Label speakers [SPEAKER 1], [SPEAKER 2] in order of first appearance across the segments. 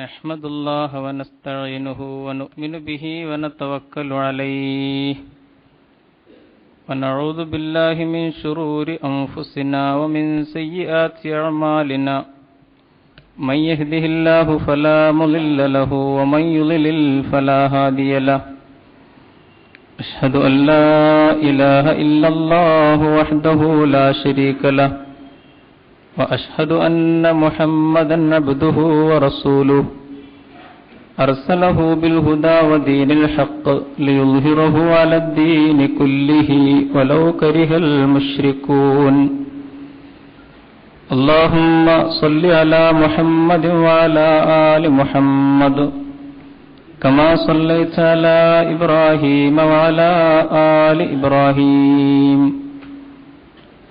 [SPEAKER 1] نحمدُ ونستعينه ونؤمن به ونتوكل عليه ونعوذ بالله من شرور أنفسنا ومن سيئات أعمالنا من يهده الله فلا مضل له ومن يضلل فلا هادي له أشهد أن لا إله إلا الله وحده لا شريك له وأشهد أن محمدًا عبده ورسوله أرسله بالهدى ودين الحق ليظهره على الدين كله ولو كره المشركون اللهم صل على محمد وعلى آل محمد كما صليت على إبراهيم وعلى آل إبراهيم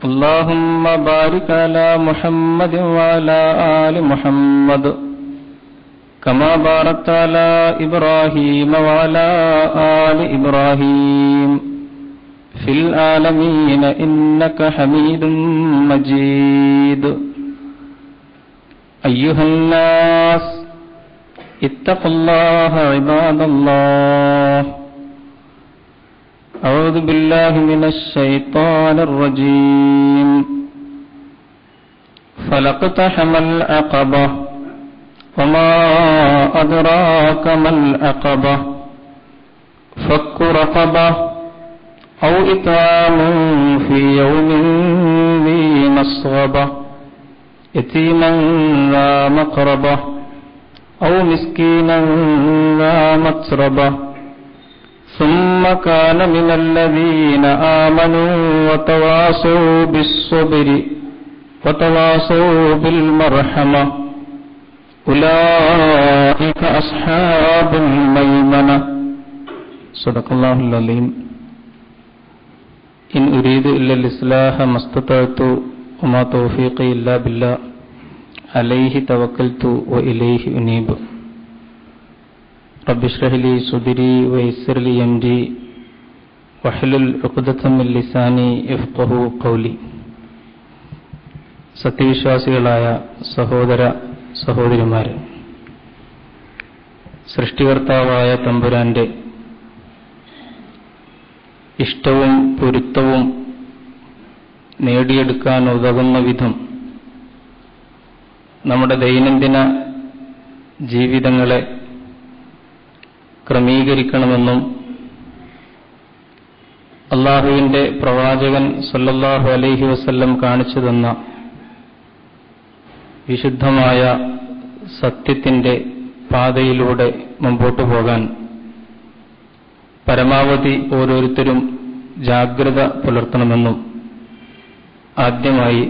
[SPEAKER 1] اللهم بارك على محمد وعلى آل محمد كما باركت على إبراهيم وعلى آل إبراهيم في العالمين إنك حميد مجيد أيها الناس اتقوا الله عباد الله أعوذ بالله من الشيطان الرجيم فلاقتحم العقبة وما أدراك ما العقبة فك رقبة أو إطعام في يوم ذي مسغبة يتيما ذا مقربة أو مسكينا ذا متربة ثم كان من الذين آمنوا وتواصوا بالصبر وتواصوا بالمرحمة أولئك أصحاب الميمنة صدق الله العظيم إن أريد إلا الإصلاح ما استطعت وما توفيقي إلا بالله عليه توكلت وإليه أنيب رب اشرح لي صدري ويسر لي أمري واحلل عقدة من لساني يفقهوا قولي. സത്യവിശ്വാസികളായ സഹോദര സഹോദരിമാരെ, സൃഷ്ടികർത്താവായ തമ്പുരാന്റെ ഇഷ്ടവും പൊരുത്തവും നേടിയെടുക്കാൻ ഉതകുന്ന വിധം നമ്മുടെ ദൈനംദിന ജീവിതങ്ങളെ ക്രമീകരിക്കണമെന്നും അള്ളാഹുവിന്റെ പ്രവാചകൻ സല്ലല്ലാഹു അലൈഹി വസല്ലം കാണിച്ചു തന്ന വിശുദ്ധമായ സത്യത്തിന്റെ പാതയിലൂടെ മുമ്പോട്ടു പോകാൻ പരമാവധി ഓരോരുത്തരും ജാഗ്രത പുലർത്തണമെന്നും ആദ്യമായി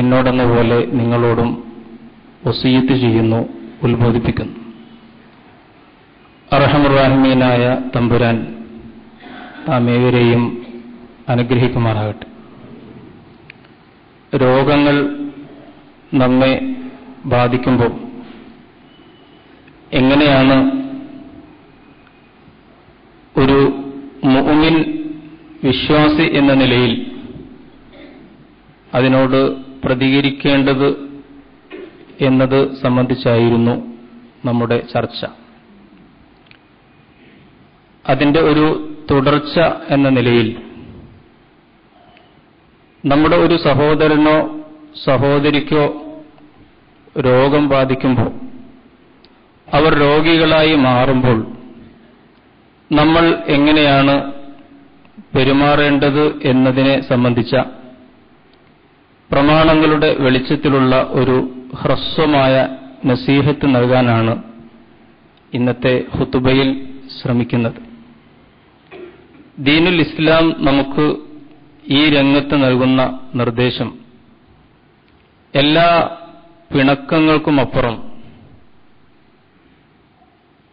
[SPEAKER 1] എന്നോടെന്ന പോലെ നിങ്ങളോടും വസിയത്ത് ചെയ്യുന്നു, ഉത്ബോധിപ്പിക്കുന്നു. അർഹമർ റഹീമീനായ തമ്പുരാൻ നാം ഏവരെയും അനുഗ്രഹിക്കുമാറാകട്ടെ. രോഗങ്ങൾ നമ്മെ ബാധിക്കുമ്പോൾ എങ്ങനെയാണ് ഒരു മുഅ്മിൻ വിശ്വാസി എന്ന നിലയിൽ അതിനോട് പ്രതികരിക്കേണ്ടത് എന്നത് സംബന്ധിച്ചായിരുന്നു നമ്മുടെ ചർച്ച. അതിന്റെ ഒരു തുടർച്ച എന്ന നിലയിൽ നമ്മുടെ ഒരു സഹോദരനോ സഹോദരിക്കോ രോഗം ബാധിക്കുമ്പോൾ, അവർ രോഗികളായി മാറുമ്പോൾ നമ്മൾ എങ്ങനെയാണ് പെരുമാറേണ്ടത് എന്നതിനെ സംബന്ധിച്ച പ്രമാണങ്ങളുടെ വെളിച്ചത്തിലുള്ള ഒരു ഹ്രസ്വമായ നസീഹത്ത് നൽകാനാണ് ഇന്നത്തെ ഖുതുബയിൽ ശ്രമിക്കുന്നത്. ദീനുൽ ഇസ്ലാം നമുക്ക് ഈ രംഗത്ത് നൽകുന്ന നിർദ്ദേശം എല്ലാ പിണക്കങ്ങൾക്കുമപ്പുറം,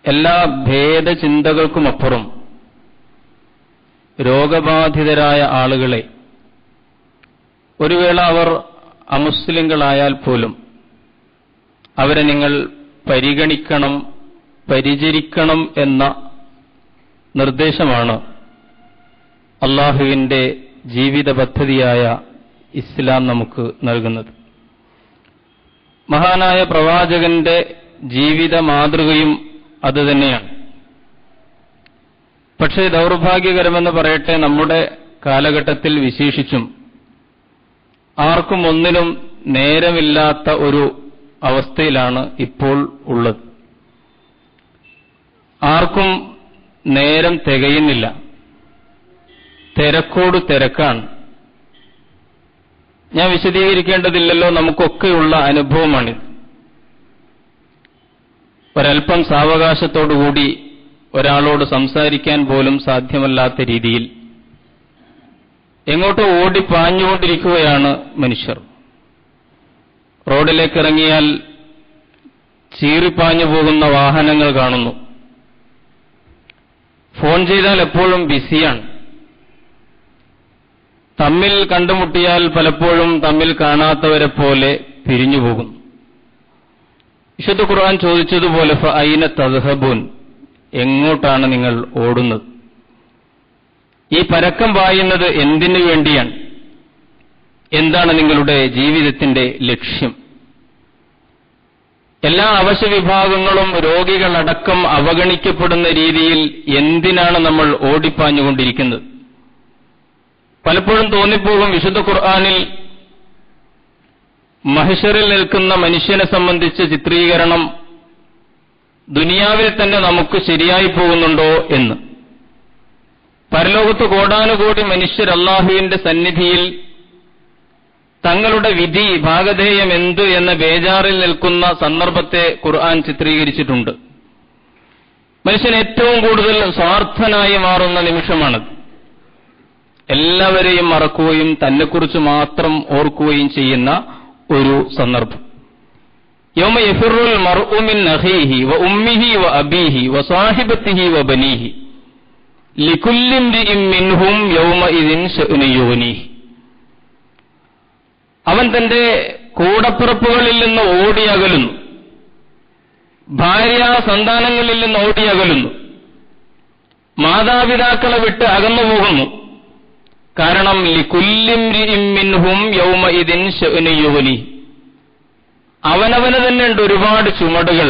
[SPEAKER 1] എല്ലാ ഭേദചിന്തകൾക്കുമപ്പുറം രോഗബാധിതരായ ആളുകളെ, ഒരു വേള അവർ അമുസ്ലിങ്ങളായാൽ പോലും അവരെ നിങ്ങൾ പരിഗണിക്കണം, പരിചരിക്കണം എന്ന നിർദ്ദേശമാണ് അള്ളാഹുവിന്റെ ജീവിത പദ്ധതിയായ ഇസ്ലാം നമുക്ക് നൽകുന്നത്. മഹാനായ പ്രവാചകന്റെ ജീവിത മാതൃകയും അതുതന്നെയാണ്. പക്ഷേ ദൗർഭാഗ്യകരമെന്ന് പറയട്ടെ, നമ്മുടെ കാലഘട്ടത്തിൽ വിശേഷിച്ചും ആർക്കും ഒന്നിനും നേരമില്ലാത്ത ഒരു അവസ്ഥയിലാണ് ഇപ്പോൾ ഉള്ളത്. ആർക്കും നേരം തികയുന്നില്ല, തിരക്കോട് തിരക്കാണ്. ഞാൻ വിശദീകരിക്കേണ്ടതില്ലല്ലോ, നമുക്കൊക്കെയുള്ള അനുഭവമാണിത്. ഒരൽപ്പം സാവകാശത്തോടുകൂടി ഒരാളോട് സംസാരിക്കാൻ പോലും സാധ്യമല്ലാത്ത രീതിയിൽ എങ്ങോട്ടോ ഓടിപ്പാഞ്ഞുകൊണ്ടിരിക്കുകയാണ് മനുഷ്യർ. റോഡിലേക്കിറങ്ങിയാൽ ചീറിപ്പാഞ്ഞു പോകുന്ന വാഹനങ്ങൾ കാണുന്നു. ഫോൺ ചെയ്താൽ എപ്പോഴും ബിസിയാണ്. തമ്മിൽ കണ്ടുമുട്ടിയാൽ പലപ്പോഴും തമ്മിൽ കാണാത്തവരെ പോലെ പിരിഞ്ഞു പോകുന്നു. വിശുദ്ധ ഖുർആൻ ചോദിച്ചതുപോലെ ഫഅൈന തദ്ഹബൂൻ, എങ്ങോട്ടാണ് നിങ്ങൾ ഓടുന്നത്? ഈ പരക്കം പായുന്നത് എന്തിനു വേണ്ടിയാണ്? എന്താണ് നിങ്ങളുടെ ജീവിതത്തിന്റെ ലക്ഷ്യം? എല്ലാ അവശ്യ വിഭാഗങ്ങളും രോഗികളടക്കം അവഗണിക്കപ്പെടുന്ന രീതിയിൽ എന്തിനാണ് നമ്മൾ ഓടിപ്പാഞ്ഞുകൊണ്ടിരിക്കുന്നത്? പലപ്പോഴും തോന്നിപ്പോകും, വിശുദ്ധ ഖുർആനിൽ മഹ്ശറിൽ നിൽക്കുന്ന മനുഷ്യനെ സംബന്ധിച്ച ചിത്രീകരണം ദുനിയാവിൽ തന്നെ നമുക്ക് ശരിയായി പോകുന്നുണ്ടോ എന്ന്. പരലോകത്ത് കോടാനുകോടി മനുഷ്യർ അല്ലാഹുവിന്റെ സന്നിധിയിൽ തങ്ങളുടെ വിധി ഭാഗധേയം എന്ത് എന്ന ബേജാറിൽ നിൽക്കുന്ന സന്ദർഭത്തെ ഖുർആൻ ചിത്രീകരിച്ചിട്ടുണ്ട്. മനുഷ്യൻ ഏറ്റവും കൂടുതൽ സ്വാർത്ഥനായി മാറുന്ന നിമിഷമാണത്. എല്ലാവരെയും മറക്കുകയും തന്നെക്കുറിച്ച് മാത്രം ഓർക്കുകയും ചെയ്യുന്ന ഒരു സന്ദർഭം. യൗമ യഫിറുൽ മർഉ മിൻ അഖീഹി വ ഉമ്മിഹി വ അബീഹി വ സാഹിബത്തിഹി വ ബനീഹി ലികുല്ലി ഇംരിഇൻ മിൻഹും യൗമഇദിൻ ശഅ്നു യുഗ്നീഹി. അവൻ തന്റെ കൂടപ്പിറപ്പുകളിൽ നിന്ന് ഓടിയകലുന്നു, ഭാര്യ സന്താനങ്ങളിൽ നിന്ന് ഓടിയകലുന്നു, മാതാപിതാക്കളെ വിട്ട് അകന്നുപോകുന്നു. കാരണം ലികുല്ലി ഇംരിഇൻ മിൻഹും യൗമഇദിൻ ശഅ്നു യുഗ്നീഹി, അവനവന് തന്നെ ഉണ്ട് ഒരുപാട് ചുമടുകൾ.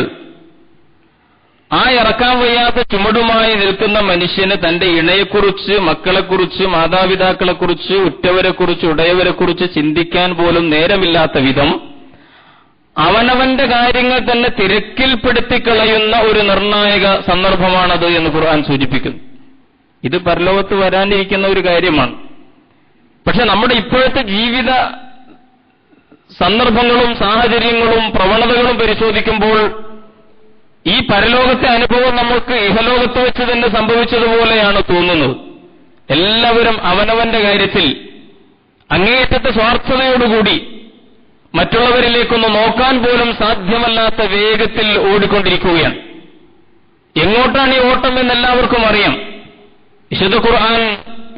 [SPEAKER 1] ആ ഇറക്കാൻ വയ്യാത്ത ചുമടുമായി നിൽക്കുന്ന മനുഷ്യന് തന്റെ ഇണയെക്കുറിച്ച്, മക്കളെക്കുറിച്ച്, മാതാപിതാക്കളെക്കുറിച്ച്, ഉറ്റവരെക്കുറിച്ച്, ഉടയവരെക്കുറിച്ച് ചിന്തിക്കാൻ പോലും നേരമില്ലാത്ത വിധം അവനവന്റെ കാര്യങ്ങൾ തന്നെ തിരക്കിൽപ്പെടുത്തിക്കളയുന്ന ഒരു നിർണായക സന്ദർഭമാണത് എന്ന് ഖുർആൻ സൂചിപ്പിക്കുന്നു. ഇത് പരലോകത്ത് വരാനിരിക്കുന്ന ഒരു കാര്യമാണ്. പക്ഷെ നമ്മുടെ ഇപ്പോഴത്തെ ജീവിത സന്ദർഭങ്ങളും സാഹചര്യങ്ങളും പ്രവണതകളും പരിശോധിക്കുമ്പോൾ ഈ പരലോകത്തെ അനുഭവം നമുക്ക് ഇഹലോകത്ത് വെച്ച് തന്നെ സംഭവിച്ചതുപോലെയാണ് തോന്നുന്നത്. എല്ലാവരും അവനവന്റെ കാര്യത്തിൽ അങ്ങേയറ്റത്തെ സ്വാർത്ഥതയോടുകൂടി മറ്റുള്ളവരിലേക്കൊന്ന് നോക്കാൻ പോലും സാധ്യമല്ലാത്ത വേഗത്തിൽ ഓടിക്കൊണ്ടിരിക്കുകയാണ്. എങ്ങോട്ടാണ് ഈ ഓട്ടം എന്നെല്ലാവർക്കും അറിയാം. വിശുദ്ധ ഖുർആൻ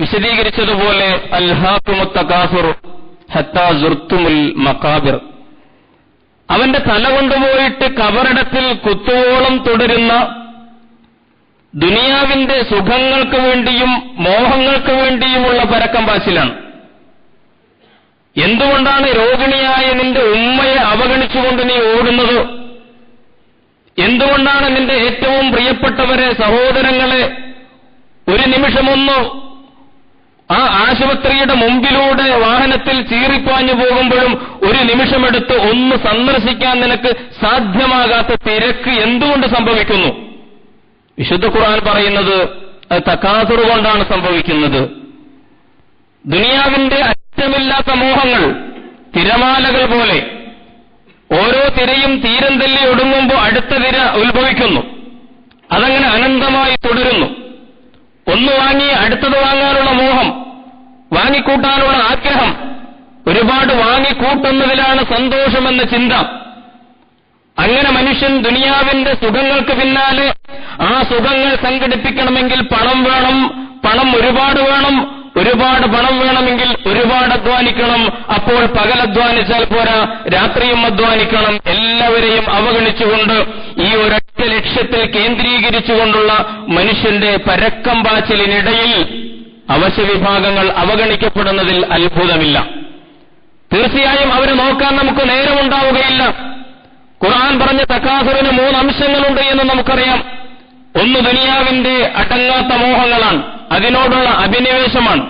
[SPEAKER 1] വിശദീകരിച്ചതുപോലെ അൽഹാകുമുത് തകാസുർ ഹത്താ സുർത്തുമുൽ മഖാബിർ, അവന്റെ തല കൊണ്ടുപോയിട്ട് കബറിടത്തിൽ കുത്തുവോളം തുടരുന്ന ദുനിയാവിന്റെ സുഖങ്ങൾക്ക് വേണ്ടിയും മോഹങ്ങൾക്ക് വേണ്ടിയുമുള്ള പരക്കം പാച്ചിലാണ്. എന്തുകൊണ്ടാണ് രോഗിണിയായ നിന്റെ ഉമ്മയെ അവഗണിച്ചുകൊണ്ട് നീ ഓടുന്നത്? എന്തുകൊണ്ടാണ് നിന്റെ ഏറ്റവും പ്രിയപ്പെട്ടവരെ, സഹോദരങ്ങളെ ഒരു നിമിഷമൊന്ന് ആ ആശുപത്രിയുടെ മുമ്പിലൂടെ വാഹനത്തിൽ ചീറിപ്പാഞ്ഞു പോകുമ്പോഴും ഒരു നിമിഷമെടുത്ത് ഒന്ന് സന്ദർശിക്കാൻ നിനക്ക് സാധ്യമാകാത്ത തിരക്ക് എന്തുകൊണ്ട് സംഭവിക്കുന്നു? വിശുദ്ധ ഖുർആൻ പറയുന്നത് അത് തകാസുർ കൊണ്ടാണ് സംഭവിക്കുന്നത്. ദുനിയാവിന്റെ അറ്റമില്ലാത്ത മോഹങ്ങൾ തിരമാലകൾ പോലെ ഓരോ തിരയും തീരം തല്ലി ഒടുങ്ങുമ്പോൾ അടുത്ത തിര ഉത്ഭവിക്കുന്നു. അതങ്ങനെ അനന്തമായി തുടരുന്നു. ഒന്ന് വാങ്ങി അടുത്തത് വാങ്ങാനുള്ള മോഹം, വാങ്ങിക്കൂട്ടാനുള്ള ആഗ്രഹം, ഒരുപാട് വാങ്ങിക്കൂട്ടുന്നതിലാണ് സന്തോഷമെന്ന ചിന്ത. അങ്ങനെ മനുഷ്യൻ ദുനിയാവിന്റെ സുഖങ്ങൾക്ക് പിന്നാലെ, ആ സുഖങ്ങൾ സംഘടിപ്പിക്കണമെങ്കിൽ പണം വേണം, പണം ഒരുപാട് വേണം, ഒരുപാട് പണം വേണമെങ്കിൽ ഒരുപാട് അധ്വാനിക്കണം. അപ്പോൾ പകൽ അധ്വാനിച്ചാൽ പോരാ, രാത്രിയും അധ്വാനിക്കണം. എല്ലാവരെയും അവഗണിച്ചുകൊണ്ട് ഈ ഒരൊറ്റ ലക്ഷ്യത്തിൽ കേന്ദ്രീകരിച്ചുകൊണ്ടുള്ള മനുഷ്യന്റെ പരക്കം പാച്ചിലിനിടയിൽ അവശ്യ വിഭാഗങ്ങൾ ഖുർആൻ പറഞ്ഞ തകാസുറിന് 3 അംശങ്ങളുണ്ട് എന്ന് നമുക്കറിയാം. ഒന്ന് ദുനിയാവിന്റെ അടങ്ങാത്ത മോഹങ്ങളാണ്, അതിനോടുള്ള അഭിനിവേശമാണ്.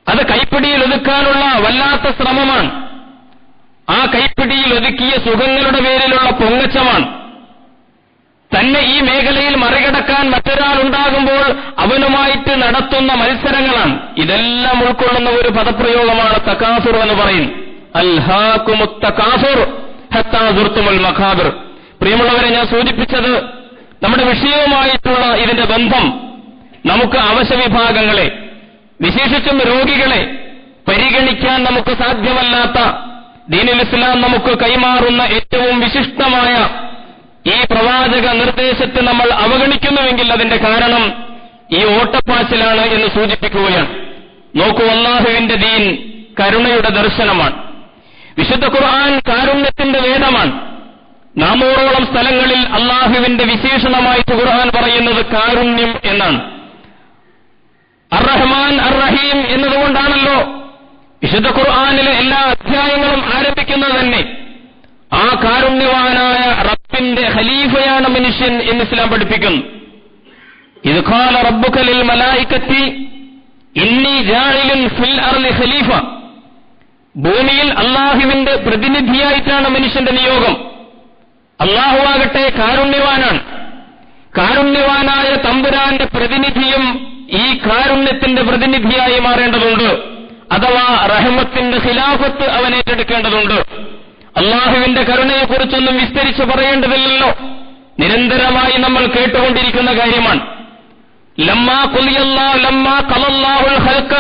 [SPEAKER 1] അത് കൈപ്പിടിയിൽ ഒതുക്കാനുള്ള വല്ലാത്ത ശ്രമമാണ്. ആ കൈപ്പിടിയിൽ ഒതുക്കിയ സുഖങ്ങളുടെ പേരിലുള്ള പൊങ്ങച്ചമാണ്. തന്നെ ഈ മേഖലയിൽ മറികടക്കാൻ മറ്റൊരാളുണ്ടാകുമ്പോൾ അവനുമായിട്ട് നടത്തുന്ന മത്സരങ്ങളാണ്. ഇതെല്ലാം ഉൾക്കൊള്ളുന്ന ഒരു പദപ്രയോഗമാണ് തകാസുർ എന്ന് പറയുന്നത്. അൽഹാകുമുത് തകാസുർ ഹത്താ സുർതുമുൽ മഖാബിർ. പ്രിയമുള്ളവരെ, ഞാൻ സൂചിപ്പിച്ചത് നമ്മുടെ വിഷയവുമായിട്ടുള്ള ഇതിന്റെ ബന്ധം നമുക്ക് അവശവിഭാഗങ്ങളെ, വിശേഷിച്ചും രോഗികളെ പരിഗണിക്കാൻ നമുക്ക് സാധ്യമല്ലാത്ത ദീനുൽ ഇസ്ലാം നമുക്ക് കൈമാറുന്ന ഏറ്റവും വിശിഷ്ടമായ ഈ പ്രവാചക നിർദ്ദേശത്തെ നമ്മൾ അവഗണിക്കുന്നുവെങ്കിൽ അതിന്റെ കാരണം ഈ ഓട്ടപ്പാച്ചിലാണ് എന്ന് സൂചിപ്പിക്കുകയാണ്. നോക്കൂ, അല്ലാഹുവിന്റെ ദീൻ കരുണയുടെ ദർശനമാണ്. വിശുദ്ധ ഖുർആൻ കാരുണ്യത്തിന്റെ വേദമാണ്. 400ഓളം സ്ഥലങ്ങളിൽ അല്ലാഹുവിന്റെ വിശേഷണമായിട്ട് ഖുർആൻ പറയുന്നത് കാരുണ്യം എന്നാണ്. അർ-റഹ്മാൻ അർ-റഹീം എന്നതുകൊണ്ടാണല്ലോ വിശുദ്ധ ഖുർആനിലെ എല്ലാ അധ്യായങ്ങളും ആരംഭിക്കുന്നത് തന്നെ. ആ കാരുണ്യവാനായ റബ്ബിന്റെ ഖലീഫയാണ് മനുഷ്യൻ എന്ന് ഇസ്ലാം പഠിപ്പിക്കുന്നു. ഇദ് ഖാല റബ്ബുക ലിൽ മലായികത്തി ഇന്നി ജാഇലുൻ ഫിൽ അർളി ഖലീഫ. ഭൂമിയിൽ അല്ലാഹുവിന്റെ പ്രതിനിധിയായിട്ടാണ് മനുഷ്യന്റെ നിയോഗം. അല്ലാഹു ആകട്ടെ കാരുണ്യവാനാണ്. കാരുണ്യവാനായ തമ്പുരാന്റെ പ്രതിനിധിയും ഈ കാരുണ്യത്തിന്റെ പ്രതിനിധിയായി മാറേണ്ടതുണ്ട്. അഥവാ റഹ്മത്തിന്റെ ഖിലാഫത്ത് അവൻ ഏറ്റെടുക്കേണ്ടതുണ്ട്. അല്ലാഹുവിന്റെ കരുണയെക്കുറിച്ചൊന്നും വിസ്തരിച്ച് പറയേണ്ടതില്ലല്ലോ, നിരന്തരമായി നമ്മൾ കേട്ടുകൊണ്ടിരിക്കുന്ന കാര്യമാണ്. ലമ്മാ ഖലല്ലാഹുൽ ഖൽഖ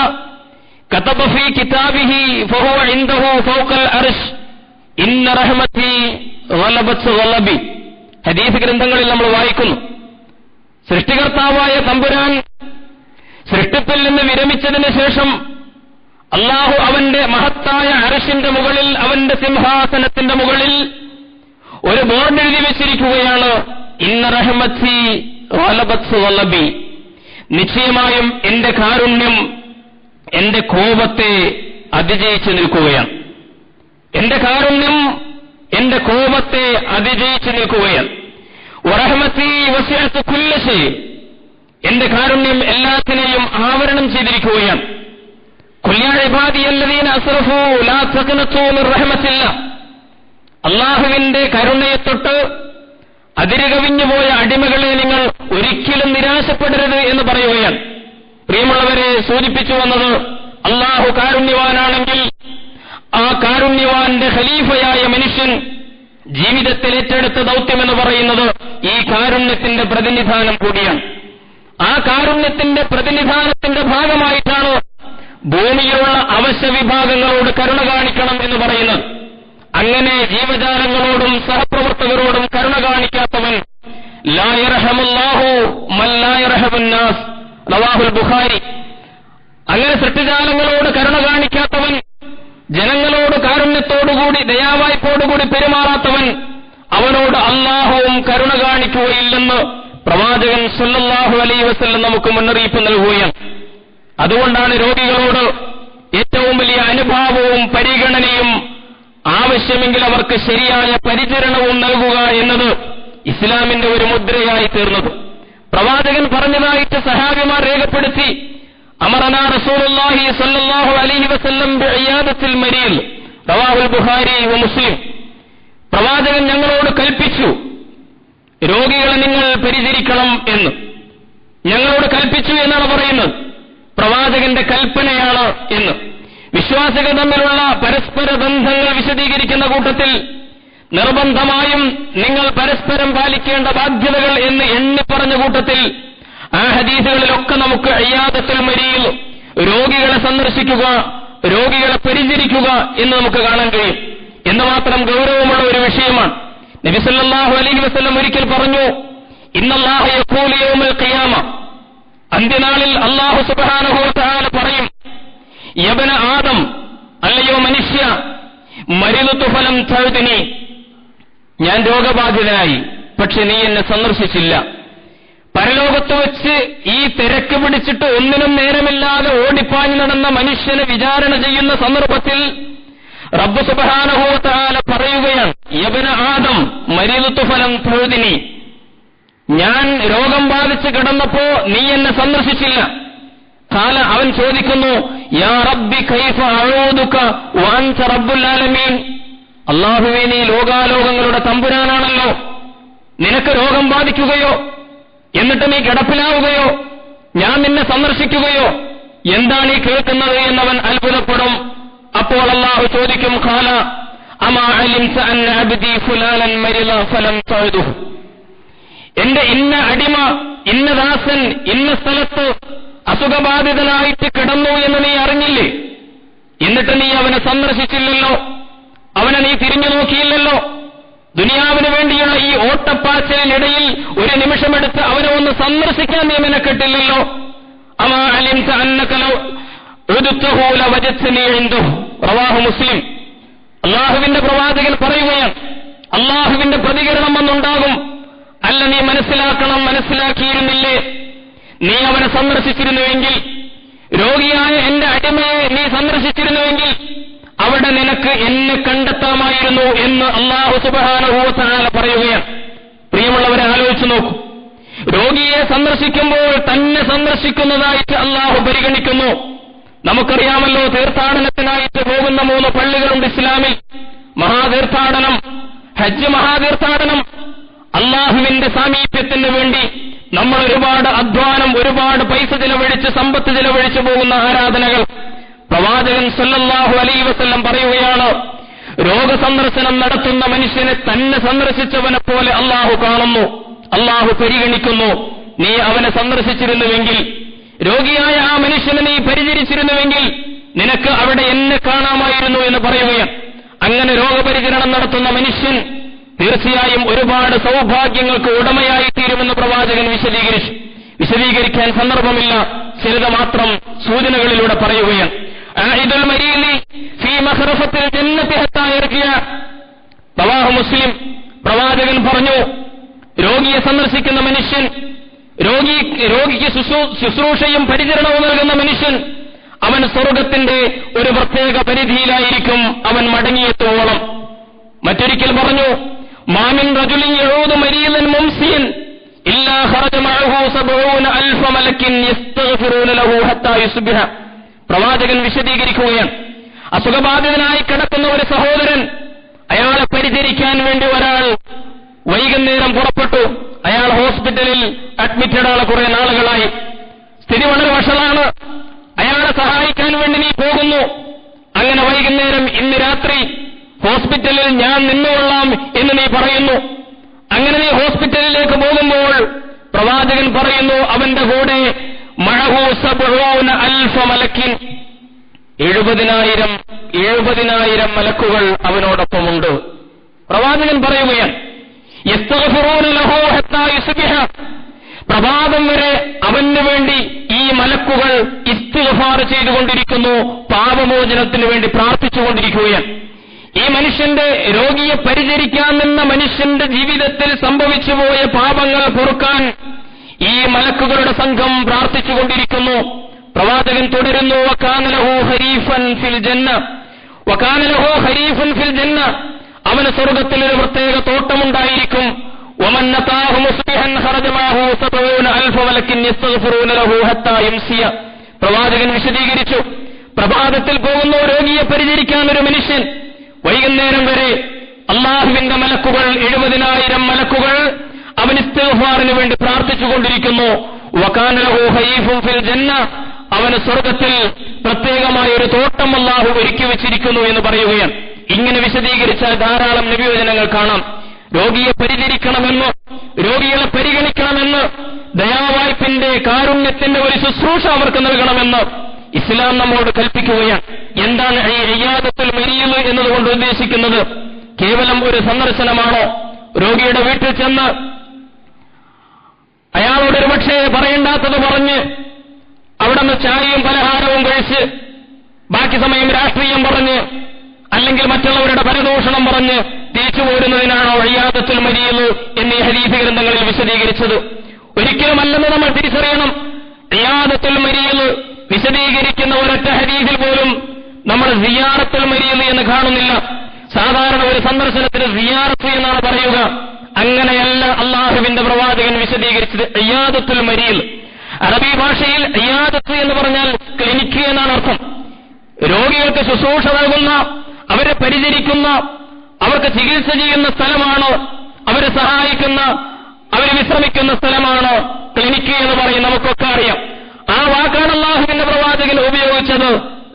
[SPEAKER 1] കതബ ഫീ കിതാബിഹി ഫഹുവ ഇൻദഹു ഫൗഖൽ അർശ് ഇന്ന റഹ്മതി ഗലബത് ഗലബി. ഹദീസ് ഗ്രന്ഥങ്ങളിൽ നമ്മൾ വായിക്കുന്നു, സൃഷ്ടികർത്താവായ തമ്പുരാൻ സൃഷ്ടിപ്പിൽ നിന്ന് വിരമിച്ചതിന് ശേഷം അല്ലാഹു അവന്റെ മഹത്തായ അർശിന്റെ മുകളിൽ, അവന്റെ സിംഹാസനത്തിന്റെ മുകളിൽ ഒരു ബോർഡ് എഴുതി വെച്ചിരിക്കുകയാണ്, ഇന്ന റഹ്മതി ഗലബത് ഗലബി. നിശ്ചയമായും എന്റെ കാരുണ്യം എന്റെ കോപത്തെ അതിജയിച്ചു നിൽക്കുകയാണ്. എന്റെ കാരുണ്യം എന്റെ കോപത്തെ അതിജയിച്ചു നിൽക്കുകയാണ്. വറഹ്മതി വസിഅത് കുല്ല ശൈ. എന്റെ കാരുണ്യം എല്ലാത്തിനെയും ആവരണം ചെയ്തിരിക്കുകയാണ്. ഖുൽ യാ ഇബാദിയല്ലദീന അസ്റഫൂ ലാ തഖ്നതൂ മിർ റഹ്മത്തില്ലാഹ്. അല്ലാഹുവിന്റെ കരുണയെ തൊട്ട് അതിരുകവിഞ്ഞുപോയ അടിമകളെ നിങ്ങൾ ഒരിക്കലും നിരാശപ്പെടരുത് എന്ന് പറയുകയാണ്. പ്രിയമുള്ളവരെ, സൂചിപ്പിച്ചു വന്നത് അല്ലാഹു കാരുണ്യവാനാണെങ്കിൽ ആ കാരുണ്യവാന്റെ ഖലീഫയായ മനുഷ്യൻ ജീവിതത്തിൽ ഏറ്റെടുത്ത ദൗത്യമെന്ന് പറയുന്നത് ഈ കാരുണ്യത്തിന്റെ പ്രതിനിധാനം കൂടിയാണ്. ആ കാരുണ്യത്തിന്റെ പ്രതിനിധാനത്തിന്റെ ഭാഗമായിട്ടാണ് ഭൂമിയിലുള്ള അവശ്യ വിഭാഗങ്ങളോട് കരുണ കാണിക്കണം എന്ന് പറയുന്നത്. അങ്ങനെ ജീവജാലങ്ങളോടും സഹപ്രവർത്തകരോടും കരുണ കാണിക്കാത്തവൻ ലാ യർഹമുല്ലാഹു മൻ ലാ യർഹമുൻ നാസ്, റവാഹുൽ ബുഖാരി. അങ്ങനെ സൃഷ്ടിജാലങ്ങളോട് കരുണ കാണിക്കാത്തവൻ, ജനങ്ങളോട് കാരുണ്യത്തോടുകൂടി ദയാവായ്പോടുകൂടി പെരുമാറാത്തവൻ, അവനോട് അല്ലാഹുവും കരുണ കാണിക്കുകയില്ലെന്ന് പ്രവാചകൻ സല്ലല്ലാഹു അലൈഹി വസല്ലം നമുക്ക് മുന്നറിയിപ്പ് നൽകുകയാണ്. അതുകൊണ്ടാണ് രോഗികളോട് ഏറ്റവും വലിയ അനുഭാവവും പരിഗണനയും ആവശ്യമെങ്കിൽ അവർക്ക് ശരിയായ പരിചരണവും നൽകുക എന്നത് ഇസ്ലാമിന്റെ ഒരു മുദ്രയായി തീർന്നത്. പ്രവാചകൻ പറഞ്ഞതായിട്ട് സഹാബിമാർ രേഖപ്പെടുത്തി, അമറനാ റസൂലുള്ളാഹി സ്വല്ലല്ലാഹു അലൈഹി വസല്ലം ബിഇയാദത്തിൽ മരീൽ, റവാഹുൽ ബുഖാരി വ മുസ്ലിം. പ്രവാചകൻ ഞങ്ങളോട് കൽപ്പിച്ചു, രോഗികളെ നിങ്ങൾ പരിചരിക്കണം എന്ന് ഞങ്ങളോട് കൽപ്പിച്ചു എന്നാണ് പറയുന്നത്. പ്രവാചകന്റെ കൽപ്പനയാണ് എന്ന്. വിശ്വാസികൾ തമ്മിലുള്ള പരസ്പര ബന്ധങ്ങൾ വിശദീകരിക്കുന്ന കൂട്ടത്തിൽ നിർബന്ധമായും നിങ്ങൾ പരസ്പരം പാലിക്കേണ്ട ബാധ്യതകൾ എന്ന് എണ്ണിപ്പറഞ്ഞ കൂട്ടത്തിൽ ആ ഹദീസുകളിലൊക്കെ നമുക്ക് ഇയാദത്തുൽ മരീൽ, രോഗികളെ സന്ദർശിക്കുക, രോഗികളെ പരിചരിക്കുക എന്ന് നമുക്ക് കാണാൻ കഴിയും. എന്തുമാത്രം ഗൗരവമുള്ള ഒരു വിഷയമാണ്. നബി സല്ലല്ലാഹു അലൈഹി വസല്ലം ഒരിക്കൽ പറഞ്ഞു, ഇന്നല്ലാഹ യഖൂലു യൗമൽ ഖിയാമ, അന്ത്യനാളിൽ അല്ലാഹു സുബ്ഹാനഹു വ തആല പറയും, യബ്ന ആദം, അല്ലയോ മനുഷ്യ, മരിദതു ഫലം തഅ്തിനി, ഞാൻ രോഗബാധിതനായി, പക്ഷെ നീ എന്നെ സന്ദർശിച്ചില്ല. പരലോകത്ത് വെച്ച് ഈ തിരക്ക് പിടിച്ചിട്ട് ഒന്നിനും നേരമില്ലാതെ ഓടിപ്പാഞ്ഞു നടന്ന മനുഷ്യനെ വിചാരണ ചെയ്യുന്ന സന്ദർഭത്തിൽ റബ്ബ് സുബ്ഹാനഹു വ തആല പറയുകയാണ്, യബ്ന ആദം മരീദതു ഫലം തഊദിനി, ഞാൻ രോഗം ബാധിച്ച് കിടന്നപ്പോ നീ എന്നെ സന്ദർശിച്ചില്ല. ഖാല, അവൻ ചോദിക്കുന്നു, യാ റബ്ബി കൈഫ അഊദുക വഅൻത റബ്ബുൽ ആലമീൻ, അല്ലാഹുവേ നീ ലോകാലോകങ്ങളുടെ തമ്പുരാനാണല്ലോ, നിനക്ക് രോഗം ബാധിക്കുകയോ എന്നിട്ട് നീ കിടപ്പിലാവുകയോ ഞാൻ നിന്നെ സന്ദർശിക്കുകയോ, എന്താണ് ഈ കേൾക്കുന്നത് എന്നവൻ അത്ഭുതപ്പെടും. അപ്പോൾ അല്ലാഹു ചോദിക്കും, ഖാല അമാ അലിംത അന്ന അബ്ദി ഫുലാനൻ മരിള ഫലം തഅദുഹു, എന്റെ ഇന്ന അടിമ, ഇന്ന ദാസൻ ഇന്ന സ്ഥലത്ത് അസുഖബാധിതനായിട്ട് കിടന്നു എന്ന് നീ അറിഞ്ഞില്ലേ? എന്നിട്ട് നീ അവനെ സന്ദർശിച്ചില്ലല്ലോ, അവനെ നീ തിരിഞ്ഞു നോക്കിയില്ലല്ലോ. ദുനിയാവിന് വേണ്ടിയുള്ള ഈ ഓട്ടപ്പാച്ചിലിനിടയിൽ ഒരു നിമിഷമെടുത്ത് അവനെ ഒന്ന് സന്ദർശിക്കാൻ നീ മെനക്കെട്ടില്ലല്ലോ. അമാ അലിംത അന്നക ലൗ ഉദ്തഹു ലവജത്നി ഇൻദഹു, റവാഹു മുസ്ലിം. അല്ലാഹുവിന്റെ പ്രവാചകൻ പറയുകയാണ്, അല്ലാഹുവിന്റെ പ്രതികരണം വന്നുണ്ടാകും. അല്ല, നീ മനസ്സിലാക്കണം, മനസ്സിലാക്കിയിരുന്നില്ലേ? നീ അവനെ സന്ദർശിച്ചിരുന്നുവെങ്കിൽ, രോഗിയായ എന്റെ അടിമയെ നീ സന്ദർശിച്ചിരുന്നുവെങ്കിൽ അവിടെ നിനക്ക് എന്നെ കണ്ടെത്താമായിരുന്നു എന്ന് അല്ലാഹു സുബ്ഹാനഹു വ തആല പറയുകയാണ്. പ്രിയമുള്ളവരെ, ആലോചിച്ചു നോക്കൂ. രോഗിയെ സന്ദർശിക്കുമ്പോൾ തന്നെ സന്ദർശിക്കുന്നതായിട്ട് അല്ലാഹു പരിഗണിക്കുന്നു. നമുക്കറിയാമല്ലോ, തീർത്ഥാടനത്തിനായിട്ട് പോകുന്ന 3 പള്ളികളുണ്ട് ഇസ്ലാമിൽ. മഹാതീർത്ഥാടനം, ഹജ്ജ് മഹാതീർത്ഥാടനം. അല്ലാഹുവിന്റെ സാമീപ്യത്തിന് വേണ്ടി നമ്മൾ ഒരുപാട് അധ്വാനം, ഒരുപാട് പൈസ ചിലവഴിച്ച്, സമ്പത്ത് ചിലവഴിച്ചു പോകുന്ന ആരാധനകൾ. പ്രവാചകൻ സല്ലല്ലാഹു അലൈഹി വസല്ലം പറയുകയാണ്, രോഗസന്ദർശനം നടത്തുന്ന മനുഷ്യനെ തന്നെ സന്ദർശിച്ചവനെ പോലെ അല്ലാഹു കാണുന്നു, അല്ലാഹു പരിഗണിക്കുന്നു. നീ അവനെ സന്ദർശിച്ചിരുന്നുവെങ്കിൽ, രോഗിയായ ആ മനുഷ്യനെ നീ പരിചരിച്ചിരുന്നുവെങ്കിൽ നിനക്ക് അവിടെ എന്നെ കാണാമായിരുന്നു എന്ന് പറയുകയാണ്. അങ്ങനെ രോഗപരിചരണം നടത്തുന്ന മനുഷ്യൻ തീർച്ചയായും ഒരുപാട് സൗഭാഗ്യങ്ങൾക്ക് ഉടമയായി തീരുമെന്ന് പ്രവാചകൻ വിശദീകരിക്കാൻ സന്ദർഭമില്ല, ചിലത് മാത്രം സൂചനകളിലൂടെ പറയുകയാണ്. ആഇദുൽ മരീലി ഫീ മഖറഫത്തിൽ ജന്നത്തി ഹത്താ യർജിഅ, റവാഹു മുസ്ലിം. പ്രവാചകൻ പറഞ്ഞു, രോഗിയെ സന്ദർശിക്കുന്ന മനുഷ്യൻ, രോഗിക്ക് ശുശ്രൂഷയും പരിചരണവും നൽകുന്ന മനുഷ്യൻ, അവൻ സ്വർഗത്തിന്റെ ഒരു പ്രത്യേക പരിധിയിലായിരിക്കും അവൻ മടങ്ങിയെത്തുവോളം. മറ്റൊരിക്കൽ പറഞ്ഞു, മാമിൻ റജുലിൻ യഊദു മരീദൻ മുംസിയൻ ഇല്ലാ ഖറജ മഅഹു 70,000 മലക്കിൻ യസ്തഗ്ഫിറൂന ലഹു ഹത്താ യുസ്ബിഹ. പ്രവാചകൻ വിശദീകരിക്കുകയാണ്, അസുഖബാധിതനായി കിടക്കുന്ന ഒരു സഹോദരൻ, അയാളെ പരിചരിക്കാൻ വേണ്ടി ഒരാൾ വൈകുന്നേരം പുറപ്പെട്ടു. അയാൾ ഹോസ്പിറ്റലിൽ അഡ്മിറ്റഡാണ്, കുറെ നാളുകളായി, സ്ഥിതി വളരെ വഷളാണ്. അയാളെ സഹായിക്കാൻ വേണ്ടി നീ പോകുന്നു. അങ്ങനെ വൈകുന്നേരം, ഇന്ന് രാത്രി ഹോസ്പിറ്റലിൽ ഞാൻ നിന്നുകൊള്ളാം എന്ന് നീ പറയുന്നു. അങ്ങനെ നീ ഹോസ്പിറ്റലിലേക്ക് പോകുമ്പോൾ പ്രവാചകൻ പറയുന്നു, അവന്റെ കൂടെ മഅഹു 70,000 മലക്കിൻ, 70,000 മലക്കുകൾ അവനോടൊപ്പമുണ്ട്. പ്രവാചകൻ പറയുകയാണ്, യസ്തഗ്ഫിറൂന ലഹു ഹത്താ യുസ്ബിഹ, പ്രഭാതം വരെ അവന് വേണ്ടി ഈ മലക്കുകൾ ഇസ്തിഗ്ഫാർ ചെയ്തുകൊണ്ടിരിക്കുന്നു, പാപമോചനത്തിന് വേണ്ടി പ്രാർത്ഥിച്ചുകൊണ്ടിരിക്കുകയാണ്. ഈ മനുഷ്യന്റെ, രോഗിയെ പരിചരിക്കാൻ നിന്ന മനുഷ്യന്റെ ജീവിതത്തിൽ സംഭവിച്ചുപോയ പാപങ്ങൾ പൊറുക്കാൻ ഈ മലക്കുകളുടെ സംഘം പ്രാർത്ഥിച്ചുകൊണ്ടിരിക്കുന്നു. പ്രവാചകൻ തുടരുന്നു, വകാന ലഹു ഖരീഫൻ ഫിൽ ജന്ന, വകാന ലഹു ഖരീഫൻ ഫിൽ ജന്ന, അവന് സ്വർഗ്ഗത്തിൽ ഒരു പ്രത്യേക തോട്ടമുണ്ടായിരിക്കും. വമൻ നതാഹു മുസ്ബിഹൻ ഖറജ മഅഹു 70,000 മലക്കിൻ യസ്തഗ്ഫിറൂന ലഹു ഹത്താ യംസിയ. പ്രവാചകൻ വിശദീകരിച്ചു, പ്രഭാതത്തിൽ പോകുന്ന രോഗിയെ പരിചരിക്കാൻ ഒരു മനുഷ്യൻ വൈകുന്നേരം വരെ അല്ലാഹുവിന്റെ മലക്കുകൾ, 70,000 മലക്കുകൾ അവൻ ഇസ്തിഗ്ഫാറിന് വേണ്ടി പ്രാർത്ഥിച്ചുകൊണ്ടിരിക്കുന്നു. വകാന ലഹു ഖരീഫുൻ ഫിൽ ജന്ന, അവന് സ്വർഗ്ഗത്തിൽ പ്രത്യേകമായ ഒരു തോട്ടം അല്ലാഹു ഒരുക്കി വെച്ചിരിക്കുന്നു എന്ന് പറയുകയാണ്. ഇങ്ങനെ വിശദീകരിച്ചാൽ ധാരാളം നബിവചനങ്ങൾ കാണാം. രോഗിയെ പരിചരിക്കണമെന്ന്, രോഗികളെ പരിഗണിക്കണമെന്ന്, ദയാവായ്പിന്റെ, കാരുണ്യത്തിന്റെ ഒരു ശുശ്രൂഷ അവർക്ക് നൽകണമെന്ന് ഇസ്ലാം നമ്മോട് കൽപ്പിക്കുകയാണ്. എന്താണ് ഈ ഇയാദത്തുൽ മരീദ് എന്നതുകൊണ്ട് ഉദ്ദേശിക്കുന്നത്? കേവലം ഒരു സന്ദർശനമാണോ? രോഗിയുടെ വീട്ടിൽ ചെന്ന് അയാളോട് ഒരു പക്ഷേ പറയേണ്ടാത്തത് പറഞ്ഞ് അവിടെ നിന്ന് ചായയും പലഹാരവും കഴിച്ച് ബാക്കി സമയം രാഷ്ട്രീയം പറഞ്ഞ് അല്ലെങ്കിൽ മറ്റുള്ളവരുടെ പരദൂഷണം പറഞ്ഞ് തിരിച്ചു പോരുന്നതിനാണോ ഇയാദത്തുൽ മരീദ് എന്നീ ഹദീസ് ഗ്രന്ഥങ്ങളിൽ വിശദീകരിച്ചത്? ഒരിക്കലുമല്ലെന്ന് നമ്മൾ തിരിച്ചറിയണം. ഇയാദത്തുൽ മരീദ് വിശദീകരിക്കുന്ന ഒരൊറ്റ ഹദീസിൽ പോലും നമ്മൾ സിയാറത്തുൽ മരീദ് എന്ന് കാണുന്നില്ല. സാധാരണ ഒരു സന്ദർശനത്തിന് സിയാറത്ത് എന്നാണ് പറയുക. അങ്ങനെയല്ല അള്ളാഹുവിന്റെ പ്രവാചകൻ വിശദീകരിച്ചത്. ഇയാദത്തുൽ മരീദ്, അറബി ഭാഷയിൽ ഇയാദത്ത് എന്ന് പറഞ്ഞാൽ ക്ലിനിക്ക് എന്നാണ് അർത്ഥം. രോഗികൾക്ക് ശുശ്രൂഷ നൽകുന്ന, അവരെ പരിചരിക്കുന്ന, അവർക്ക് ചികിത്സ ചെയ്യുന്ന സ്ഥലമാണ്, അവരെ സഹായിക്കുന്ന, അവരെ വിശ്രമിക്കുന്ന സ്ഥലമാണ് ക്ലിനിക്ക് എന്ന് പറയും. നമുക്കൊക്കെ അറിയാം. ആ വാക്കാണ് അല്ലാഹുവിന്റെ പ്രവാചകൻ ഉപയോഗിച്ചത്.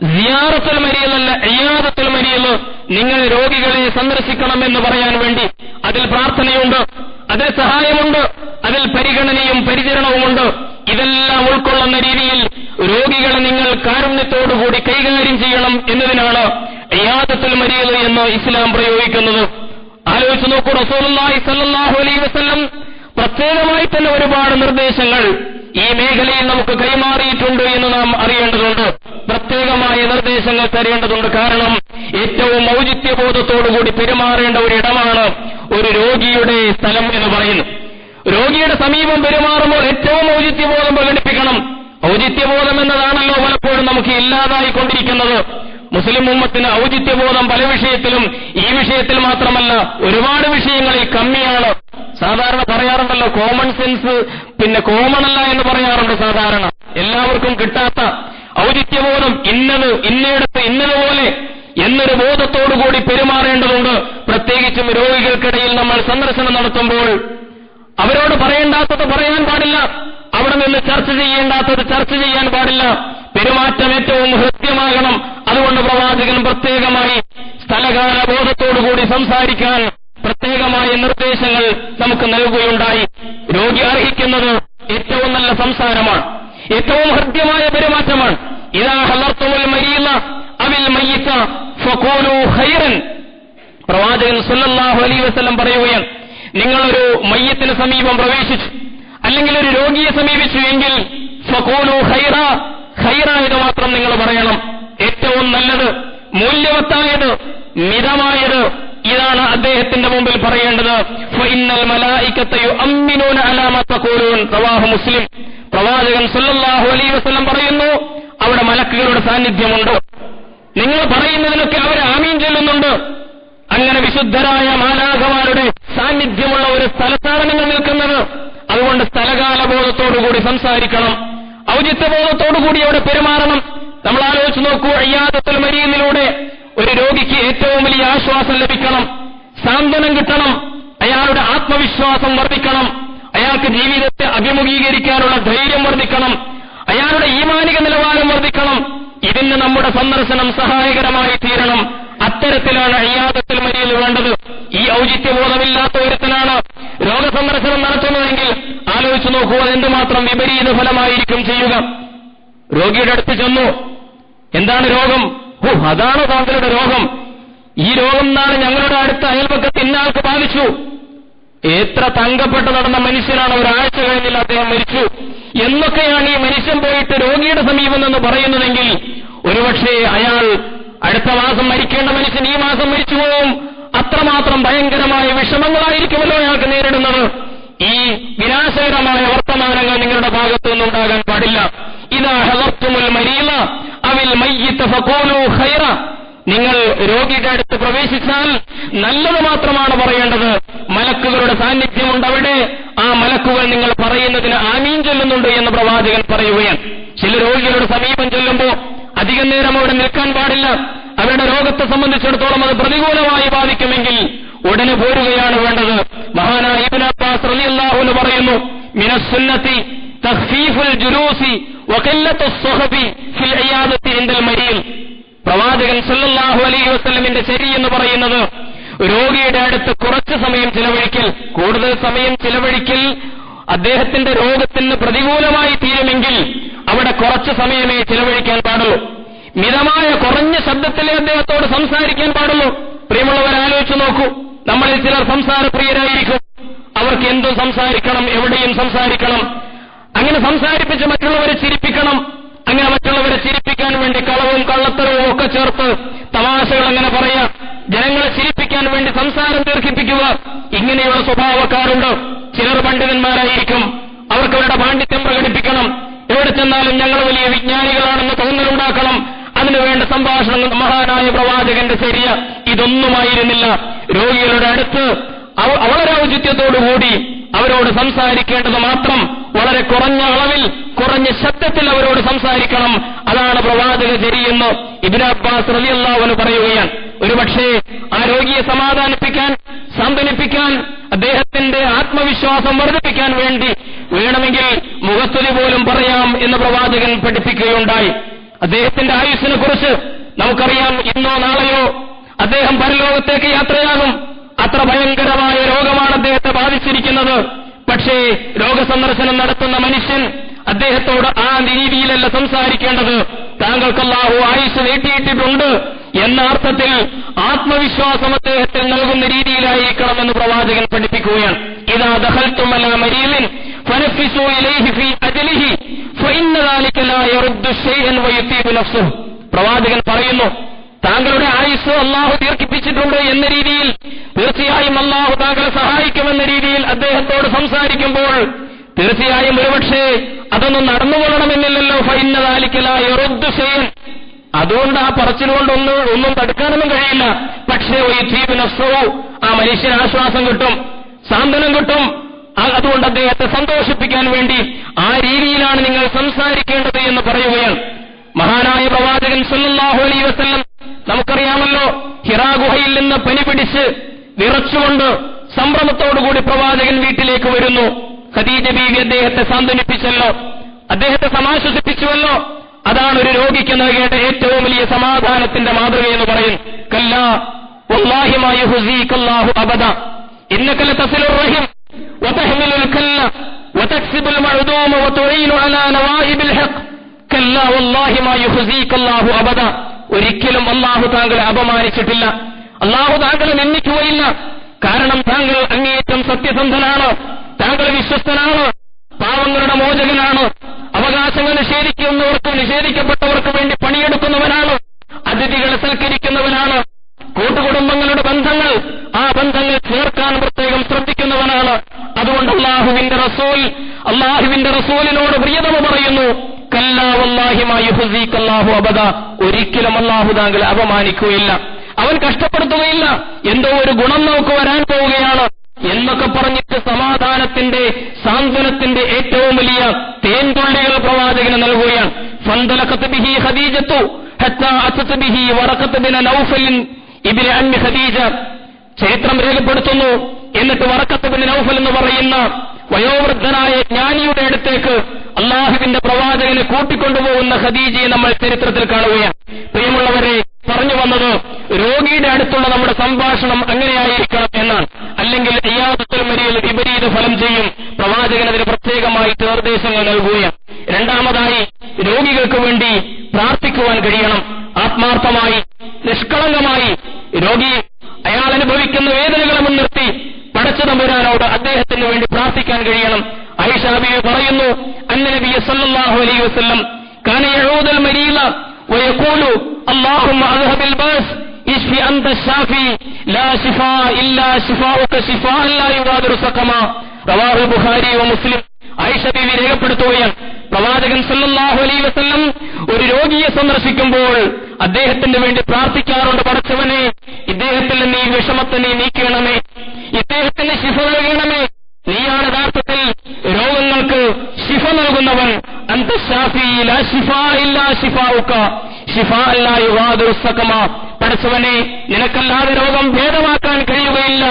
[SPEAKER 1] സിയാറത്തുൽ മരീദല്ല, ഇയാദത്തുൽ മരീദ്. നിങ്ങൾ രോഗികളെ സന്ദർശിക്കണമെന്ന് പറയാൻ വേണ്ടി. അതിൽ പ്രാർത്ഥനയുണ്ട്, അതിൽ സഹായമുണ്ട്, അതിൽ പരിഗണനയും പരിചരണവുമുണ്ട്. ഇതെല്ലാം ഉൾക്കൊള്ളുന്ന രീതിയിൽ രോഗികളെ നിങ്ങൾ കാരുണ്യത്തോടുകൂടി കൈകാര്യം ചെയ്യണം എന്നതിനാണ് ഇയാദത്തുൽ മരീദ് എന്ന് ഇസ്ലാം പ്രയോഗിക്കുന്നത്. ആലോചിച്ച് നോക്കൂ, റസൂലുള്ളാഹി സ്വല്ലല്ലാഹു അലൈഹി വസല്ലം പ്രത്യേകമായി തന്നെ ഒരുപാട് നിർദ്ദേശങ്ങൾ ഈ മേഖലയിൽ നമുക്ക് കൈമാറിയിട്ടുണ്ട് എന്ന് നാം അറിയേണ്ടതുണ്ട്. പ്രത്യേകമായ നിർദ്ദേശങ്ങൾ തരേണ്ടതുണ്ട്. കാരണം ഏറ്റവും ഔചിത്യബോധത്തോടുകൂടി പെരുമാറേണ്ട ഒരിടമാണ് ഒരു രോഗിയുടെ സ്ഥലം എന്ന് പറയുന്നു. രോഗിയുടെ സമീപം പെരുമാറുമ്പോൾ ഏറ്റവും ഔചിത്യബോധം പ്രകടിപ്പിക്കണം. ഔചിത്യബോധം എന്നതാണല്ലോ പലപ്പോഴും നമുക്ക് ഇല്ലാതായിക്കൊണ്ടിരിക്കുന്നത്. മുസ്ലിം ഉമ്മത്തിന് ഔചിത്യബോധം പല വിഷയത്തിലും, ഈ വിഷയത്തിൽ മാത്രമല്ല ഒരുപാട് വിഷയങ്ങളിൽ കമ്മിയാണ്. സാധാരണ പറയാറുണ്ടല്ലോ കോമൺ സെൻസ്, പിന്നെ കോമൺ അല്ല എന്ന് പറയാറുണ്ട്. സാധാരണ എല്ലാവർക്കും കിട്ടാത്ത ഔചിത്യബോധം, ഇന്നത് ഇന്നയിടത്ത് ഇന്നതുപോലെ എന്നൊരു ബോധത്തോടുകൂടി പെരുമാറേണ്ടതുണ്ട്. പ്രത്യേകിച്ചും രോഗികൾക്കിടയിൽ നമ്മൾ സന്ദർശനം നടത്തുമ്പോൾ അവരോട് പറയേണ്ടാത്തത് പറയാൻ പാടില്ല, അവിടെ നിന്ന് ചർച്ച ചെയ്യേണ്ടാത്തത് ചർച്ച ചെയ്യാൻ പാടില്ല. പെരുമാറ്റം ഏറ്റവും ഹൃദ്യമാകണം. അതുകൊണ്ട് പ്രവാചകൻ പ്രത്യേകമായി സ്ഥലകാല ബോധത്തോടുകൂടി സംസാരിക്കാൻ പ്രത്യേകമായ നിർദ്ദേശങ്ങൾ നമുക്ക് നൽകുകയുണ്ടായി. രോഗി അർഹിക്കുന്നത് ഏറ്റവും നല്ല സംസാരമാണ്, ഏറ്റവും ഹൃദ്യമായ പെരുമാറ്റമാണ്. ഇദാ ഹളർതുൽ മരീദ അവിൽ മയ്യിത ഫഖൂലു ഖൈറൻ. പ്രവാചകൻ സല്ലല്ലാഹു അലൈഹി വസല്ലം പറയുകയാണ്, നിങ്ങളൊരു മയ്യത്തിന് സമീപം പ്രവേശിച്ചു, അല്ലെങ്കിൽ ഒരു രോഗിയെ സമീപിച്ചു എങ്കിൽ ഫഖൂലു ഖൈറ, ഖൈറായത് മാത്രം നിങ്ങൾ പറയണം. ഏറ്റവും നല്ലത്, മൂല്യവത്തായത്, മിതമായത്, ഇതാണ് അദ്ദേഹത്തിന്റെ മുമ്പിൽ പറയേണ്ടത്. ഫഇന്നൽ മലായികത യുഅമ്മിനൂന അലാ മാ തഖൂലൂൻ. റവാഹു മുസ്ലിം. പ്രവാചകൻ സല്ലല്ലാഹു അലൈഹി വസല്ലം പറയുന്നു, അവിടെ മലക്കുകളുടെ സാന്നിധ്യമുണ്ട്. നിങ്ങൾ പറയുന്നതിനൊക്കെ അവർ ആമീൻ ചൊല്ലുന്നുണ്ട്. അങ്ങനെ വിശുദ്ധരായ മാലാഖമാരുടെ സാന്നിധ്യമുള്ള ഒരു സ്ഥലത്താണ് നിങ്ങൾ നിൽക്കുന്നത്. അതുകൊണ്ട് സ്ഥലകാലബോധത്തോടുകൂടി സംസാരിക്കണം, ഔചിത്യബോധത്തോടുകൂടി അവിടെ പെരുമാറണം. നമ്മൾ ആലോചിച്ച് നോക്കൂ, ഇയാദത്തുൽ മരീദിലൂടെ ഒരു രോഗിക്ക് ഏറ്റവും വലിയ ആശ്വാസം ലഭിക്കണം, സാന്ത്വനം കിട്ടണം, അയാളുടെ ആത്മവിശ്വാസം വർദ്ധിക്കണം, അയാൾക്ക് ജീവിതത്തെ അഭിമുഖീകരിക്കാനുള്ള ധൈര്യം വർദ്ധിക്കണം, അയാളുടെ ഈമാനിക നിലവാരം വർദ്ധിക്കണം. ഇതിന് നമ്മുടെ സന്ദർശനം സഹായകരമായി തീരണം. അത്തരത്തിലാണ് ഇയാദത്തുൽ മരീദ് വേണ്ടത്. ഈ ഔചിത്യബോധമില്ലാത്ത ഒരുത്തനാണ് രോഗസന്ദർശനം നടത്തുന്നതെങ്കിൽ ആലോചിച്ചു നോക്കൂ, അതെന്തുമാത്രം വിപരീത ഫലമായിരിക്കും ചെയ്യുക. രോഗിയുടെ അടുത്ത് ചെന്നു, എന്താണ് രോഗം? അതാണ് താങ്കളുടെ രോഗം. ഈ രോഗം എന്നാണ് ഞങ്ങളുടെ അടുത്ത അയൽപക്കത്ത് ഇന്നയാൾക്ക് ബാധിച്ചു. എത്ര തങ്കപ്പെട്ട് നടന്ന മനുഷ്യനാണ്, ഒരാഴ്ച കഴിഞ്ഞില്ല അദ്ദേഹം മരിച്ചു എന്നൊക്കെയാണ് ഈ മനുഷ്യൻ പോയിട്ട് രോഗിയുടെ സമീപം നിന്ന് പറയുന്നതെങ്കിൽ ഒരുപക്ഷെ അയാൾ അടുത്ത മാസം മരിക്കേണ്ട മനുഷ്യൻ ഈ മാസം മരിച്ചു പോകും. അത്രമാത്രം ഭയങ്കരമായ വിഷമങ്ങളായിരിക്കുമല്ലോ അയാൾക്ക് നേരിടുന്നത്. ഈ വിനാശകരമായ വർത്തമാനങ്ങൾ നിങ്ങളുടെ ഭാഗത്തു നിന്നുണ്ടാകാൻ പാടില്ല. ഇദാ ഹളർതുൽ മരീദ അവിൽ മയ്യിത ഫഖൂലു ഖൈറ. നിങ്ങൾ രോഗിയുടെ അടുത്ത് പ്രവേശിച്ചാൽ നല്ലത് മാത്രമാണ് പറയേണ്ടത്. മലക്കുകളുടെ സാന്നിധ്യമുണ്ട് അവിടെ. ആ മലക്കുകൾ നിങ്ങൾ പറയുന്നതിന് ആമീൻ ചൊല്ലുന്നുണ്ട് എന്ന് പ്രവാചകൻ പറയുകയാണ്. ചില രോഗികളുടെ സമീപം ചൊല്ലുമ്പോൾ അധികം നേരം അവിടെ നിൽക്കാൻ പാടില്ല. അവരുടെ രോഗത്തെ സംബന്ധിച്ചിടത്തോളം അത് പ്രതികൂലമായി ബാധിക്കുമെങ്കിൽ ഉടനെ പോരുകയാണ് വേണ്ടത്. മഹാനായ ഇബ്നു അബ്ബാസ് റളിയല്ലാഹു അൻഹു പറയുന്നു, മിനസ് സുന്നത്തി തഖ്ഫീഫുൽ ജുലൂസി വഖല്ലത്തുസ് സുഹബി ഫിൽ ഇയാദത്തി ഇൻദൽ മരീദ്. പ്രവാചകൻ സല്ലല്ലാഹു അലൈഹി വസല്ലമിന്റെ ശരി എന്ന് പറയുന്നത് രോഗിയുടെ അടുത്ത് കുറച്ച് സമയം ചിലവഴിക്കൽ, കൂടുതൽ സമയം ചിലവഴിക്കൽ അദ്ദേഹത്തിന്റെ രോഗത്തിന് പ്രതികൂലമായി തീരുമെങ്കിൽ അവിടെ കുറച്ച് സമയമേ ചിലവഴിക്കാൻ പാടുള്ളൂ. മിതമായ കുറഞ്ഞ ശബ്ദത്തിലേ അദ്ദേഹത്തോട് സംസാരിക്കാൻ പാടുള്ളൂ. പ്രിയമുള്ളവർ, ആലോചിച്ചു നോക്കൂ, നമ്മളിൽ ചിലർ സംസാരപ്രിയരായിരിക്കും. അവർക്ക് എന്തും സംസാരിക്കണം, എവിടെയും സംസാരിക്കണം. അങ്ങനെ സംസാരിപ്പിച്ച് മറ്റുള്ളവരെ ചിരിപ്പിക്കണം. അങ്ങനെ മറ്റുള്ളവരെ ചിരിപ്പിക്കാൻ വേണ്ടി കളവും കള്ളത്തരവും ഒക്കെ ചേർത്ത് തമാശകൾ അങ്ങനെ പറയാം, ജനങ്ങളെ ചിരിപ്പിക്കാൻ വേണ്ടി സംസാരം ദീർഘിപ്പിക്കുക. ഇങ്ങനെയുള്ള സ്വഭാവക്കാരുണ്ട്. ചിലർ പണ്ഡിതന്മാരായിരിക്കും, അവർക്ക് അവരുടെ പാണ്ഡിത്യം പ്രകടിപ്പിക്കണം. എവിടെ ചെന്നാലും ഞങ്ങൾ വലിയ വിജ്ഞാനികളാണെന്ന് തോന്നലുണ്ടാക്കണം. അതിനുവേണ്ട സംഭാഷണങ്ങൾ മഹാനായ പ്രവാചകന്റെ ചര്യ ഇതൊന്നുമായിരുന്നില്ല. രോഗികളുടെ അടുത്ത് വളരെ ഔചിത്യത്തോടുകൂടി അവരോട് സംസാരിക്കേണ്ടത് മാത്രം വളരെ കുറഞ്ഞ അളവിൽ കുറഞ്ഞ ശബ്ദത്തിൽ അവരോട് സംസാരിക്കണം. അതാണ് പ്രവാചക ചര്യയെന്ന് ഇബ്നു അബ്ബാസ് റളിയല്ലാഹു അൻഹു പറയുകയാണ്. ഒരുപക്ഷേ ആ രോഗിയെ സമാധാനിപ്പിക്കാൻ, സാന്ത്വനിപ്പിക്കാൻ, അദ്ദേഹത്തിന്റെ ആത്മവിശ്വാസം വർദ്ധിപ്പിക്കാൻ വേണ്ടി വേണമെങ്കിൽ മുഖസ്തുതി പോലും പറയാം എന്ന് പ്രവാചകൻ പഠിപ്പിക്കുകയുണ്ടായി. അദ്ദേഹത്തിന്റെ ആയുസ്സിനെ കുറിച്ച് നമുക്കറിയാം. ഇന്നോ നാളെയോ അദ്ദേഹം പരലോകത്തേക്ക് യാത്രയാകും. അത്ര ഭയങ്കരമായ രോഗമാണ് അദ്ദേഹത്തെ ബാധിച്ചിരിക്കുന്നത്. പക്ഷേ രോഗസന്ദർശനം നടത്തുന്ന മനുഷ്യൻ അദ്ദേഹത്തോട് ആ രീതിയിലല്ല സംസാരിക്കേണ്ടത്. താങ്കൾക്ക് അല്ലാഹു ആയുസ് നീട്ടിയിട്ടിട്ടുണ്ട് എന്ന അർത്ഥത്തിൽ ആത്മവിശ്വാസം അദ്ദേഹത്തിൽ നൽകുന്ന രീതിയിലായിരിക്കണമെന്ന് പ്രവാചകൻ പഠിപ്പിക്കുകയാണ്. ഇദാ ദഖൽതും അലാ മരീലിൻ ഫനഫിസൂ ഇലൈഹി ഫീ അജ്ലിഹി ഫഇന്ന ദാലിക ലാ യറുദ്ദു ശൈഅൻ വയുതീബു നഫ്സുഹു. പ്രവാചകൻ പറയുന്നു, താങ്കളുടെ ആയുസ് അല്ലാഹു ദീർഘിപ്പിച്ചിട്ടുണ്ട് എന്ന രീതിയിൽ, തീർച്ചയായും അല്ലാഹു താങ്കളെ സഹായിക്കുമെന്ന രീതിയിൽ അദ്ദേഹത്തോട് സംസാരിക്കുമ്പോൾ തീർച്ചയായും ഒരുപക്ഷേ അതൊന്നും നടന്നുകൊള്ളണമെന്നില്ലല്ലോ. ഫഇന്ന ദാലിക ലാ യറുദ്ദു ശൈഅൻ, അതുകൊണ്ട് ആ പറച്ചിലുകൊണ്ട് ഒന്നും തടുക്കാനൊന്നും കഴിയില്ല. പക്ഷേ വയുതീബു നഫ്സുഹു, ആ മനുഷ്യന് ആശ്വാസം കിട്ടും, സാന്ത്വനം കിട്ടും. അതുകൊണ്ട് അദ്ദേഹത്തെ സന്തോഷിപ്പിക്കാൻ വേണ്ടി ആ രീതിയിലാണ് നിങ്ങൾ സംസാരിക്കേണ്ടത് എന്ന് പറയുകയാണ് മഹാനായ പ്രവാചകൻ സല്ലല്ലാഹു അലൈഹി വസല്ലം. നമുക്കറിയാമല്ലോ, ഹിറാ ഗുഹയിൽ നിന്ന് പനി പിടിച്ച് വിറച്ചുകൊണ്ട് സംഭ്രമത്തോടുകൂടി പ്രവാചകൻ വീട്ടിലേക്ക് വരുന്നു. ഖദീജ ബീവി അദ്ദേഹത്തെ സാന്ത്വനിപ്പിച്ചല്ലോ, അദ്ദേഹത്തെ സമാശ്വസിപ്പിച്ചുവല്ലോ. അതാണ് ഒരു രോഗിക്ക് നൽകേണ്ട ഏറ്റവും വലിയ സമാധാനത്തിന്റെ മാതൃകയെന്ന് പറയും. കല്ലാ വല്ലാഹി മാ യുഹ്സീകല്ലാഹു അബദ ഇന്നക ലതസിലുർ റഹിം വതഹ്മിലുൽ കല്ല വതക്സിബുൽ മഅദൂമ വതുഈനു അലാ നവാഇബിൽ ഹഖ്. കല്ലാ വല്ലാഹി മാ യുഹ്സീകല്ലാഹു അബദ, ഒരിക്കലും അല്ലാഹു താങ്കളെ അപമാനിച്ചിട്ടില്ല, അല്ലാഹു താങ്കളെ നിന്ദിക്കുകയില്ല. കാരണം താങ്കൾ അങ്ങേയറ്റം സത്യസന്ധനാണ്, താങ്കൾ വിശ്വസ്തനാണ്, പാവങ്ങളുടെ മോചകനാണ്, അവകാശങ്ങൾ നിഷേധിക്കുന്നവർക്ക് നിഷേധിക്കപ്പെട്ടവർക്ക് വേണ്ടി പണിയെടുക്കുന്നവനാണ്, അതിഥികളെ സൽക്കരിക്കുന്നവനാണ്, കൂട്ടുകുടുംബങ്ങളുടെ ബന്ധങ്ങൾ ആ ബന്ധങ്ങൾ ചേർക്കാൻ പ്രത്യേകം ശ്രദ്ധിക്കുന്നവനാണ്. അതുകൊണ്ട് അല്ലാഹുവിന്റെ റസൂലിനോട് പ്രിയതമ പറയുന്നു, കല്ലാ വല്ലാഹി മാ യുഹ്സീകല്ലാഹു അബദ, ഒരിക്കലും അല്ലാഹു താങ്കളെ അപമാനിക്കുകയില്ല, അവൻ കഷ്ടപ്പെടുത്തുകയില്ല, എന്തോ ഒരു ഗുണം നമുക്ക് വരാൻ പോവുകയാണ് എന്നൊക്കെ പറഞ്ഞിട്ട് സമാധാനത്തിന്റെ സാന്ത്വനത്തിന്റെ ഏറ്റവും വലിയ തേൻതുള്ളികൾ പ്രവാചകന് നൽകുകയാണ്. ഫന്തലഖത് ബിഹി ഖദീജത്തു ഹത്താ അതത് ബിഹി വറഖത്ത് ബിൻ നൗഫൽ ഇബ്നു അമ്മി ഖദീജ. ചരിത്രം രേഖപ്പെടുത്തുന്നു, എന്നിട്ട് വറഖത്ത് ബിൻ നൗഫൽ എന്ന് പറയുന്ന വയോവൃദ്ധനായ ജ്ഞാനിയുടെ അടുത്തേക്ക് അല്ലാഹുവിന്റെ പ്രവാചകനെ കൂട്ടിക്കൊണ്ടുപോകുന്ന ഖദീജയെ നമ്മൾ ചരിത്രത്തിൽ കാണുകയാണ്. പ്രിയമുള്ളവരെ, പറഞ്ഞു വന്നത് രോഗിയുടെ അടുത്തുള്ള നമ്മുടെ സംഭാഷണം അങ്ങനെയായിരിക്കണം എന്നാണ്. അല്ലെങ്കിൽ ഇയാദത്തുൽ മരീദ് വിപരീത ഫലം ചെയ്യും. പ്രവാചകൻ അതിന് പ്രത്യേകമായിട്ട് നിർദ്ദേശങ്ങൾ നൽകുകയാണ്. രണ്ടാമതായി, രോഗികൾക്ക് വേണ്ടി പ്രാർത്ഥിക്കുവാൻ കഴിയണം. ആത്മാർത്ഥമായി, നിഷ്കളങ്കമായി രോഗി അയാൾ അനുഭവിക്കുന്ന വേദനകളെ മുൻനിർത്തി പടച്ചതമ്പുരാനോട് അദ്ദേഹത്തിന് വേണ്ടി പ്രാർത്ഥിക്കാൻ കഴിയണം. ആയിഷ ബീവി പറയുന്നു, അന്ന നബി സല്ലല്ലാഹു അലൈഹി വസല്ലം കാന യഊദുൽ മരീദ വയഖൂലു അല്ലാഹുമ്മ അദ്ഹബിൽ ബഅസ് ഇശ്ഫി അൻത ശാഫി ലാ ശിഫാ ഇല്ലാ ശിഫാഉക ശിഫാഅൻ ലാ യുഗാദിറു സഖമാ. റവാഹു ബുഖാരി വ മുസ്ലിം. ആയിഷ ബീവി രേഖപ്പെടുത്തുകയാണ്, പ്രവാചകൻ സല്ലല്ലാഹു അലൈഹി വസല്ലം ഒരു രോഗിയെ സന്ദർശിക്കുമ്പോൾ അദ്ദേഹത്തിന് വേണ്ടി പ്രാർത്ഥിക്കാറുണ്ട്. പടച്ചവനെ, ഇദ്ദേഹത്തിൽ നിന്ന് ഈ വിഷമത്തെ നീ നീക്കണമേ, ഇദ്ദേഹത്തിന് ശിഫ നൽകണമേ, നീയാണ് യഥാർത്ഥത്തിൽ രോഗങ്ങൾക്ക് ശിഫ നൽകുന്നവൻ. അൻത ശാഫി ലാ ശിഫാ ഇല്ലാ ശിഫാഉക ശിഫാഅൻ ലാ യുഗാദിറു സഖമാ. പടച്ചവനെ, നിനക്കല്ലാതെ രോഗം ഭേദമാക്കാൻ കഴിയുകയില്ല,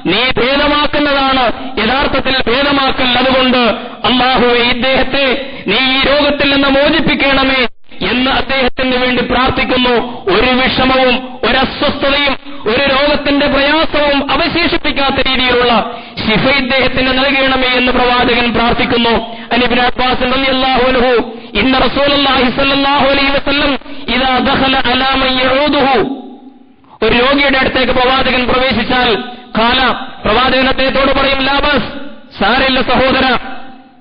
[SPEAKER 1] നീ ഭേദമാക്കുന്നതാണ് യഥാർത്ഥത്തിൽ ഭേദമാക്കൽ. അതുകൊണ്ട് അല്ലാഹുവേ, ഇദ്ദേഹത്തെ നീ ഈ രോഗത്തിൽ നിന്ന് മോചിപ്പിക്കണമേ എന്ന് അദ്ദേഹത്തിന് വേണ്ടി പ്രാർത്ഥിക്കുന്നു. ഒരു വിഷമവും ഒരസ്വസ്ഥതയും ഒരു രോഗത്തിന്റെ പ്രയാസവും അവശേഷിപ്പിക്കാത്ത രീതിയിലുള്ള ശിഫ ഇദ്ദേഹത്തിന് നൽകണമേ എന്ന് പ്രവാചകൻ പ്രാർത്ഥിക്കുന്നു. അൻ ഇബ്നു അബ്ബാസ് റളിയല്ലാഹു അൻഹു ഇന്ന റസൂലുള്ളാഹി സ്വല്ലല്ലാഹു അലൈഹി വസല്ലം ഇദാ ദഖല അലാ മൻ യഊദുഹു, ഒരു രോഗിയുടെ അടുത്തേക്ക് പ്രവാചകൻ പ്രവേശിച്ചാൽ പ്രവാചകൻ അദ്ദേഹത്തോട് പറയും, ലാബസ്, സാരില്ല സഹോദര,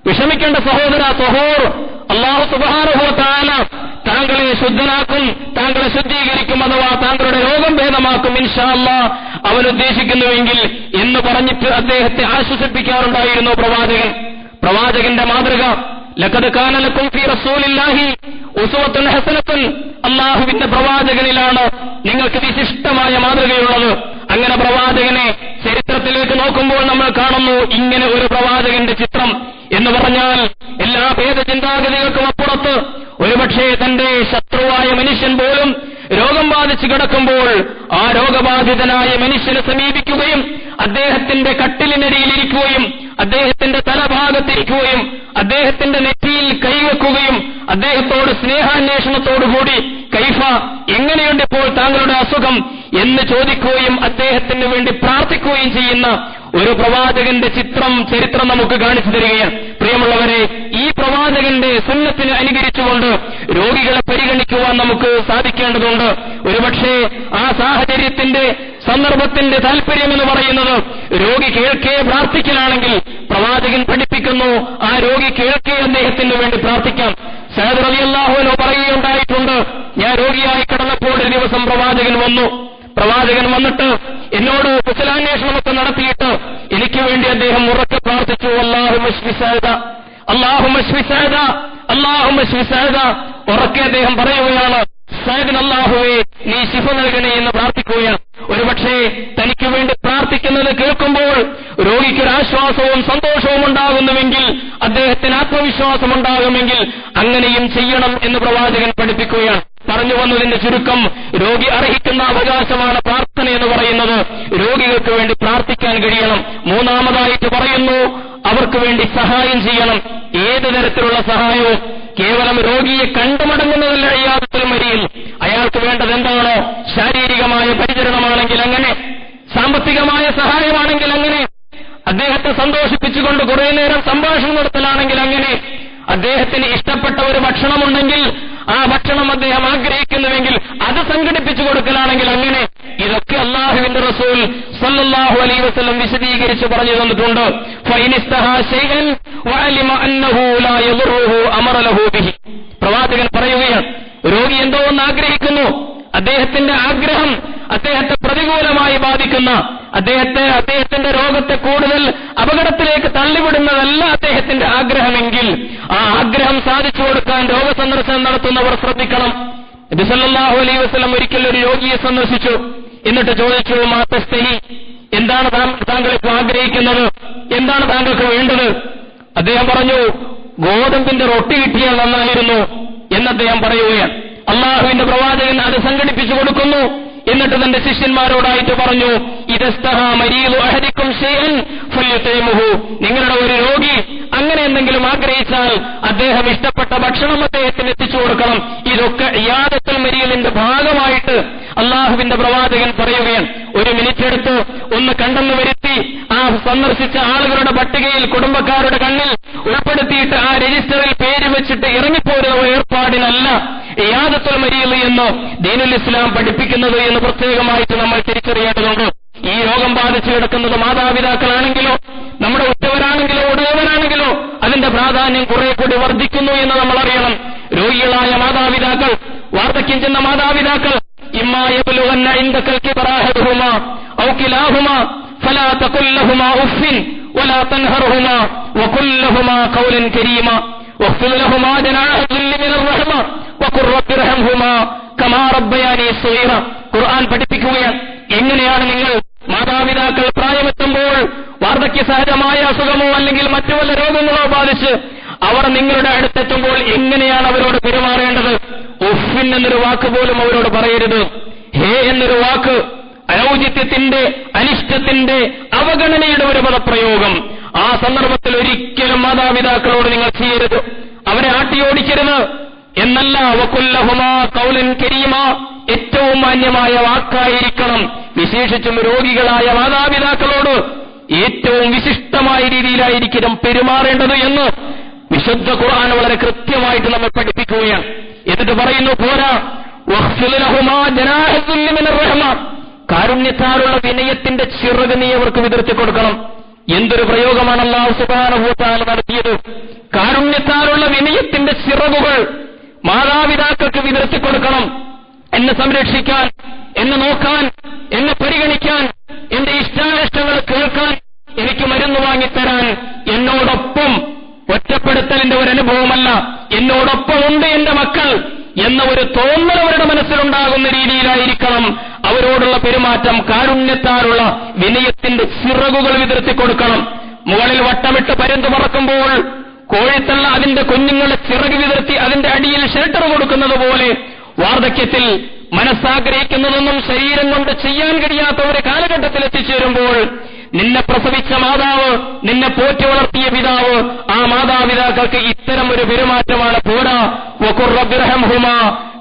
[SPEAKER 1] വിഷമിക്കേണ്ട സഹോദര, തൊഹൂർ, അല്ലാഹു സുബ്ഹാനഹു വ തആല താങ്കളെ ശുദ്ധനാക്കും, താങ്കളെ ശുദ്ധീകരിക്കും, അഥവാ താങ്കളുടെ രോഗം ഭേദമാക്കും ഇൻഷാ അല്ലാഹ് അവൻ ഉദ്ദേശിക്കുന്നുവെങ്കിൽ എന്ന് പറഞ്ഞിട്ട് അദ്ദേഹത്തെ ആശ്വസിപ്പിക്കാറുണ്ടായിരുന്നു പ്രവാചകൻ. പ്രവാചകന്റെ മാതൃക, ലഖദ് കാന ലക്കും ഫീ റസൂലില്ലാഹി ഉസ്വത്തുൻ ഹസനത്തുൻ, അല്ലാഹുവിന്റെ പ്രവാചകനിലാണ് നിങ്ങൾക്ക് വിശിഷ്ടമായ മാതൃകയുള്ളത്. അങ്ങനെ പ്രവാചകനെ ചരിത്രത്തിലേക്ക് നോക്കുമ്പോൾ നമ്മൾ കാണുന്നു ഇങ്ങനെ ഒരു പ്രവാചകന്റെ ചിത്രം എന്ന് പറഞ്ഞാൽ എല്ലാ ഭേദചിന്താഗതികൾക്കും അപ്പുറത്ത് ഒരുപക്ഷെ തന്റെ ശത്രുവായ മനുഷ്യൻ പോലും രോഗം ബാധിച്ചു കിടക്കുമ്പോൾ ആ രോഗബാധിതനായ മനുഷ്യനെ സമീപിക്കുകയും അദ്ദേഹത്തിന്റെ കട്ടിലിനടിയിലിരിക്കുകയും അദ്ദേഹത്തിന്റെ തലഭാഗത്തിരിക്കുകയും അദ്ദേഹത്തിന്റെ നെറ്റിയിൽ കൈവെക്കുകയും അദ്ദേഹത്തോട് സ്നേഹാന്വേഷണത്തോടുകൂടി കൈഫ എങ്ങനെയുണ്ട് ഇപ്പോൾ താങ്കളുടെ അസുഖം എന്ന് ചോദിക്കുകയും അദ്ദേഹത്തിന് വേണ്ടി പ്രാർത്ഥിക്കുകയും ചെയ്യുന്ന ഒരു പ്രവാചകന്റെ ചരിത്രം നമുക്ക് കാണിച്ചു തരികയാണ്. പ്രിയമുള്ളവരെ, ഈ പ്രവാചകന്റെ സുന്നത്തിനെ അനുകരിച്ചുകൊണ്ട് രോഗികളെ പരിഗണിക്കുവാൻ നമുക്ക് സാധിക്കേണ്ടതുണ്ട്. ഒരുപക്ഷെ ആ സാഹചര്യത്തിന്റെ സന്ദർഭത്തിന്റെ താല്പര്യമെന്ന് പറയുന്നത് രോഗി കേൾക്കെ പ്രാർത്ഥിക്കലാണെങ്കിൽ പ്രവാചകൻ പഠിപ്പിക്കുന്നു ആ രോഗി കേൾക്കെ അദ്ദേഹത്തിന് വേണ്ടി പ്രാർത്ഥിക്കാം. സഅദ് റളിയല്ലാഹു അൻഹു പറയുകയുണ്ടായിട്ടുണ്ട്, ഞാൻ രോഗിയായി കിടന്നപ്പോൾ ഒരു ദിവസം പ്രവാചകൻ വന്നിട്ട് എന്നോട് കുശലാന്വേഷണമൊക്കെ നടത്തിയിട്ട് എനിക്ക് വേണ്ടി അദ്ദേഹം ഉറക്കെ പ്രാർത്ഥിച്ചു, അല്ലാഹുമ്മ ശ്ഫി സഅദ. ഉറക്കെ അദ്ദേഹം പറയുകയാണ്, സഅദിന് അല്ലാഹുവേ നീ ശിഫ നൽകണേ എന്ന് പ്രാർത്ഥിക്കുകയാണ്. ഒരുപക്ഷെ തനിക്ക് വേണ്ടി പ്രാർത്ഥിക്കുന്നത് കേൾക്കുമ്പോൾ രോഗിക്കൊരാശ്വാസവും സന്തോഷവും ഉണ്ടാകുന്നുവെങ്കിൽ, അദ്ദേഹത്തിന് ആത്മവിശ്വാസമുണ്ടാകുമെങ്കിൽ അങ്ങനെയും ചെയ്യണം എന്ന് പ്രവാചകൻ പഠിപ്പിക്കുകയാണ്. പറഞ്ഞു വന്നതിന്റെ ചുരുക്കം, രോഗി അർഹിക്കുന്ന അവകാശമാണ് പ്രാർത്ഥന എന്ന് പറയുന്നത്. രോഗികൾക്ക് വേണ്ടി പ്രാർത്ഥിക്കാൻ കഴിയണം. മൂന്നാമതായിട്ട് പറയുന്നു, അവർക്ക് വേണ്ടി സഹായം ചെയ്യണം. ഏത് തരത്തിലുള്ള സഹായവും കേവലം രോഗിയെ കണ്ടുമടങ്ങുന്നതല്ല ഇയാദത്തുൽ മരീൽ. അയാൾക്ക് വേണ്ടത് എന്താണോ, ശാരീരികമായ പരിചരണമാണെങ്കിൽ അങ്ങനെ, സാമ്പത്തികമായ സഹായമാണെങ്കിൽ അങ്ങനെ, അദ്ദേഹത്തെ സന്തോഷിപ്പിച്ചുകൊണ്ട് കുറെ നേരം സംഭാഷണം നടത്തലാണെങ്കിൽ അങ്ങനെ, അദ്ദേഹത്തിന് ഇഷ്ടപ്പെട്ട ഒരു ഭക്ഷണമുണ്ടെങ്കിൽ ആ ഭക്ഷണം അദ്ദേഹം ആഗ്രഹിക്കുന്നുവെങ്കിൽ അത് സംഘടിപ്പിച്ചു കൊടുക്കലാണെങ്കിൽ അങ്ങനെ, ഇതൊക്കെ അല്ലാഹുവിന്റെ റസൂൽ സല്ലല്ലാഹു അലൈഹി വസല്ലം വിശദീകരിച്ച് പറഞ്ഞു തന്നിട്ടുണ്ട്. ഫൈനിസ്തഹാ ശൈഅൻ വഅലിമ അന്നഹു ലാ യദുറുഹു അമറ ലഹു ബിഹി. പ്രവാചകൻ പറയുകയാണ്, രോഗി എന്തോ ഒന്ന് ആഗ്രഹിക്കുന്നു, അദ്ദേഹത്തിന്റെ ആഗ്രഹം അദ്ദേഹത്തെ പ്രതികൂലമായി ബാധിക്കുന്ന, അദ്ദേഹത്തിന്റെ രോഗത്തെ കൂടുതൽ അപകടത്തിലേക്ക് തള്ളിവിടുന്നതല്ല അദ്ദേഹത്തിന്റെ ആഗ്രഹമെങ്കിൽ ആ ആഗ്രഹം സാധിച്ചു കൊടുക്കാൻ രോഗസന്ദർശനം നടത്തുന്നവർ ശ്രദ്ധിക്കണം. നബി സല്ലല്ലാഹു അലൈഹി വസല്ലം ഒരിക്കൽ ഒരു രോഗിയെ സന്ദർശിച്ചു. എന്നിട്ട് ചോദിച്ചു, മാ തസ്തഹി, എന്താണ് താങ്കൾ ഇപ്പോൾ ആഗ്രഹിക്കുന്നത്, എന്താണ് താങ്കൾക്ക് വേണ്ടത്? അദ്ദേഹം പറഞ്ഞു, ഗോതമ്പിന്റെ റൊട്ടി കിട്ടിയാൽ നന്നായിരുന്നു എന്ന് അദ്ദേഹം പറയുകയാണ്. അള്ളാഹുവിന്റെ പ്രവാചകൻ അത് സംഘടിപ്പിച്ചു കൊടുക്കുന്നു. എന്നിട്ട് തന്റെ ശിഷ്യന്മാരോടായിട്ട് പറഞ്ഞു, ഇദസ്തഹാ മരീദു അഹദിക്കും ശൈഅൻ ഫല്യുതൈമുഹു. നിങ്ങളുടെ ഒരു രോഗി അങ്ങനെ എന്തെങ്കിലും ആഗ്രഹിച്ചാൽ അദ്ദേഹം ഇഷ്ടപ്പെട്ട ഭക്ഷണം അദ്ദേഹത്തിന് എത്തിച്ചു കൊടുക്കണം. ഇതൊക്കെ ഇയാദത്തുൽ മരീദിന്റെ ഭാഗമായിട്ട് അള്ളാഹുവിന്റെ പ്രവാചകൻ പറയുകയാണ്. ഒരു മിനിറ്റ് എടുത്ത് ഒന്ന് കണ്ടെന്ന് വരുത്തി ആ സന്ദർശിച്ച ആളുകളുടെ പട്ടികയിൽ കുടുംബക്കാരുടെ കണ്ണിൽ ഉൾപ്പെടുത്തിയിട്ട് ആ രജിസ്റ്ററിൽ പേര് വെച്ചിട്ട് ഇറങ്ങിപ്പോരുന്ന ഒരു ഏർപ്പാടിനല്ല ഇയാദത്തുൽ മരീദ് എന്ന് ദീനുൽ ഇസ്ലാം പഠിപ്പിക്കുന്നത് എന്ന് പ്രത്യേകമായിട്ട് നമ്മൾ തിരിച്ചറിയേണ്ടതുണ്ട്. ഈ രോഗം ബാധിച്ചു കിടക്കുന്നത് മാതാപിതാക്കളാണെങ്കിലോ നമ്മുടെ ഉറ്റവരാണെങ്കിലോ ഉടയവരാണെങ്കിലോ അതിന്റെ പ്രാധാന്യം കുറെ കൂടി വർദ്ധിക്കുന്നു എന്ന് നമ്മൾ അറിയണം. രോഗികളായ മാതാപിതാക്കൾ, വാർദ്ധക്യം ചെന്ന മാതാപിതാക്കൾ, ഇമ്മാ യബ്ലുഗന്ന ഇൻദകൽ കിബറ അഹദുഹുമാ ഔ കിലാഹുമാ ഫലാ തഖുൽ ലഹുമാ ഉഫ്ഫിൻ വലാ തൻഹർഹുമാ വഖുൽ ലഹുമാ ഖൗലൻ കരീമാ വഖ്ഫിദ് ലഹുമാ ജനാഹ ദുല്ലി മിനർ റഹ്മ വഖുർ റബ്ബിർഹംഹുമാ കമാ റബ്ബയാനി സഗീറ. ഖുർആൻ പഠിപ്പിക്കുകയാണ്, എങ്ങനെയാണ് നിങ്ങൾ മാതാപിതാക്കൾ പ്രായമെത്തുമ്പോൾ വാർദ്ധക്യ സഹജമായ അസുഖമോ അല്ലെങ്കിൽ മറ്റു വല്ല രോഗങ്ങളോ ബാധിച്ച് അവർ നിങ്ങളുടെ അടുത്തെത്തുമ്പോൾ എങ്ങനെയാണ് അവരോട് പെരുമാറേണ്ടത്. ഉഫ്ഫിൻ എന്നൊരു വാക്ക് പോലും അവരോട് പറയരുത്. ഹേ എന്നൊരു വാക്ക് അനൗചിത്യത്തിന്റെ, അനിഷ്ടത്തിന്റെ, അവഗണനയുടെ ഒരു പദപ്രയോഗം ആ സന്ദർഭത്തിൽ ഒരിക്കലും മാതാപിതാക്കളോട് നിങ്ങൾ ചെയ്യരുത്. അവരെ ആട്ടിയോടിക്കരുത് എന്നല്ല. വഖുല്ലഹുമാ ഖൗലൻ കരീമാ, ഏറ്റവും മാന്യമായ വാക്കായിരിക്കണം. വിശേഷിച്ചും രോഗികളായ മാതാപിതാക്കളോട് ഏറ്റവും വിശിഷ്ടമായ രീതിയിലായിരിക്കണം പെരുമാറേണ്ടത് എന്ന് വിശുദ്ധ ഖുർആൻ വളരെ കൃത്യമായിട്ട് നമ്മൾ പഠിപ്പിക്കുകയാണ്. എന്നിട്ട് പറയുന്നു, പോരാ, വഖ്ഫിദ് ലഹുമാ ജനാഹ ദുല്ലി മിനർ റഹ്മ, കാരുണ്യത്താലുള്ള വിനയത്തിന്റെ ചിറക് നീ അവർക്ക് വിതർത്തി കൊടുക്കണം. എന്തൊരു പ്രയോഗമാണ് അല്ലാഹു സുബ്ഹാനഹു വ തആല നടത്തിയത്. കാരുണ്യത്താലുള്ള വിനയത്തിന്റെ ചിറകുകൾ മാതാപിതാക്കൾക്ക് വിതർത്തി കൊടുക്കണം. എന്നെ സംരക്ഷിക്കാൻ, എന്നെ നോക്കാൻ, എന്നെ പരിഗണിക്കാൻ, എന്റെ ഇഷ്ടാനിഷ്ടങ്ങൾ കേൾക്കാൻ, എനിക്ക് മരുന്ന് വാങ്ങിത്തരാൻ എന്നോടൊപ്പം, ഒറ്റപ്പെടുത്തലിന്റെ ഒരു അനുഭവമല്ല, എന്നോടൊപ്പമുണ്ട് എന്റെ മക്കൾ എന്ന ഒരു തോന്നൽ അവരുടെ മനസ്സിൽ ഉണ്ടാകുന്ന രീതിയിലായിരിക്കണം അവരോടുള്ള പെരുമാറ്റം. കാരുണ്യത്താലുള്ള വിനയത്തിന്റെ ചിറകുകൾ വിതർത്തി കൊടുക്കണം. മുകളിൽ വട്ടമിട്ട് പരുന്ത് പറക്കുമ്പോൾ കോഴിത്തള്ള അതിന്റെ കുഞ്ഞുങ്ങളെ ചിറക് വിതർത്തി അതിന്റെ അടിയിൽ ഷെൽട്ടർ കൊടുക്കുന്നത് പോലെ വാർദ്ധക്യത്തിൽ മനസ്സാഗ്രഹിക്കുന്നതൊന്നും ശരീരം കൊണ്ട് ചെയ്യാൻ കഴിയാത്ത ഒരു കാലഘട്ടത്തിൽ എത്തിച്ചേരുമ്പോൾ നിന്നെ പ്രസവിച്ച മാതാവ്, നിന്നെ പോറ്റി വളർത്തിയ പിതാവ്, ആ മാതാപിതാക്കൾക്ക് ഇത്തരം ഒരു പെരുമാറ്റമാണ് പോരാ. വഖുർ റബ്ബിർഹംഹുമാ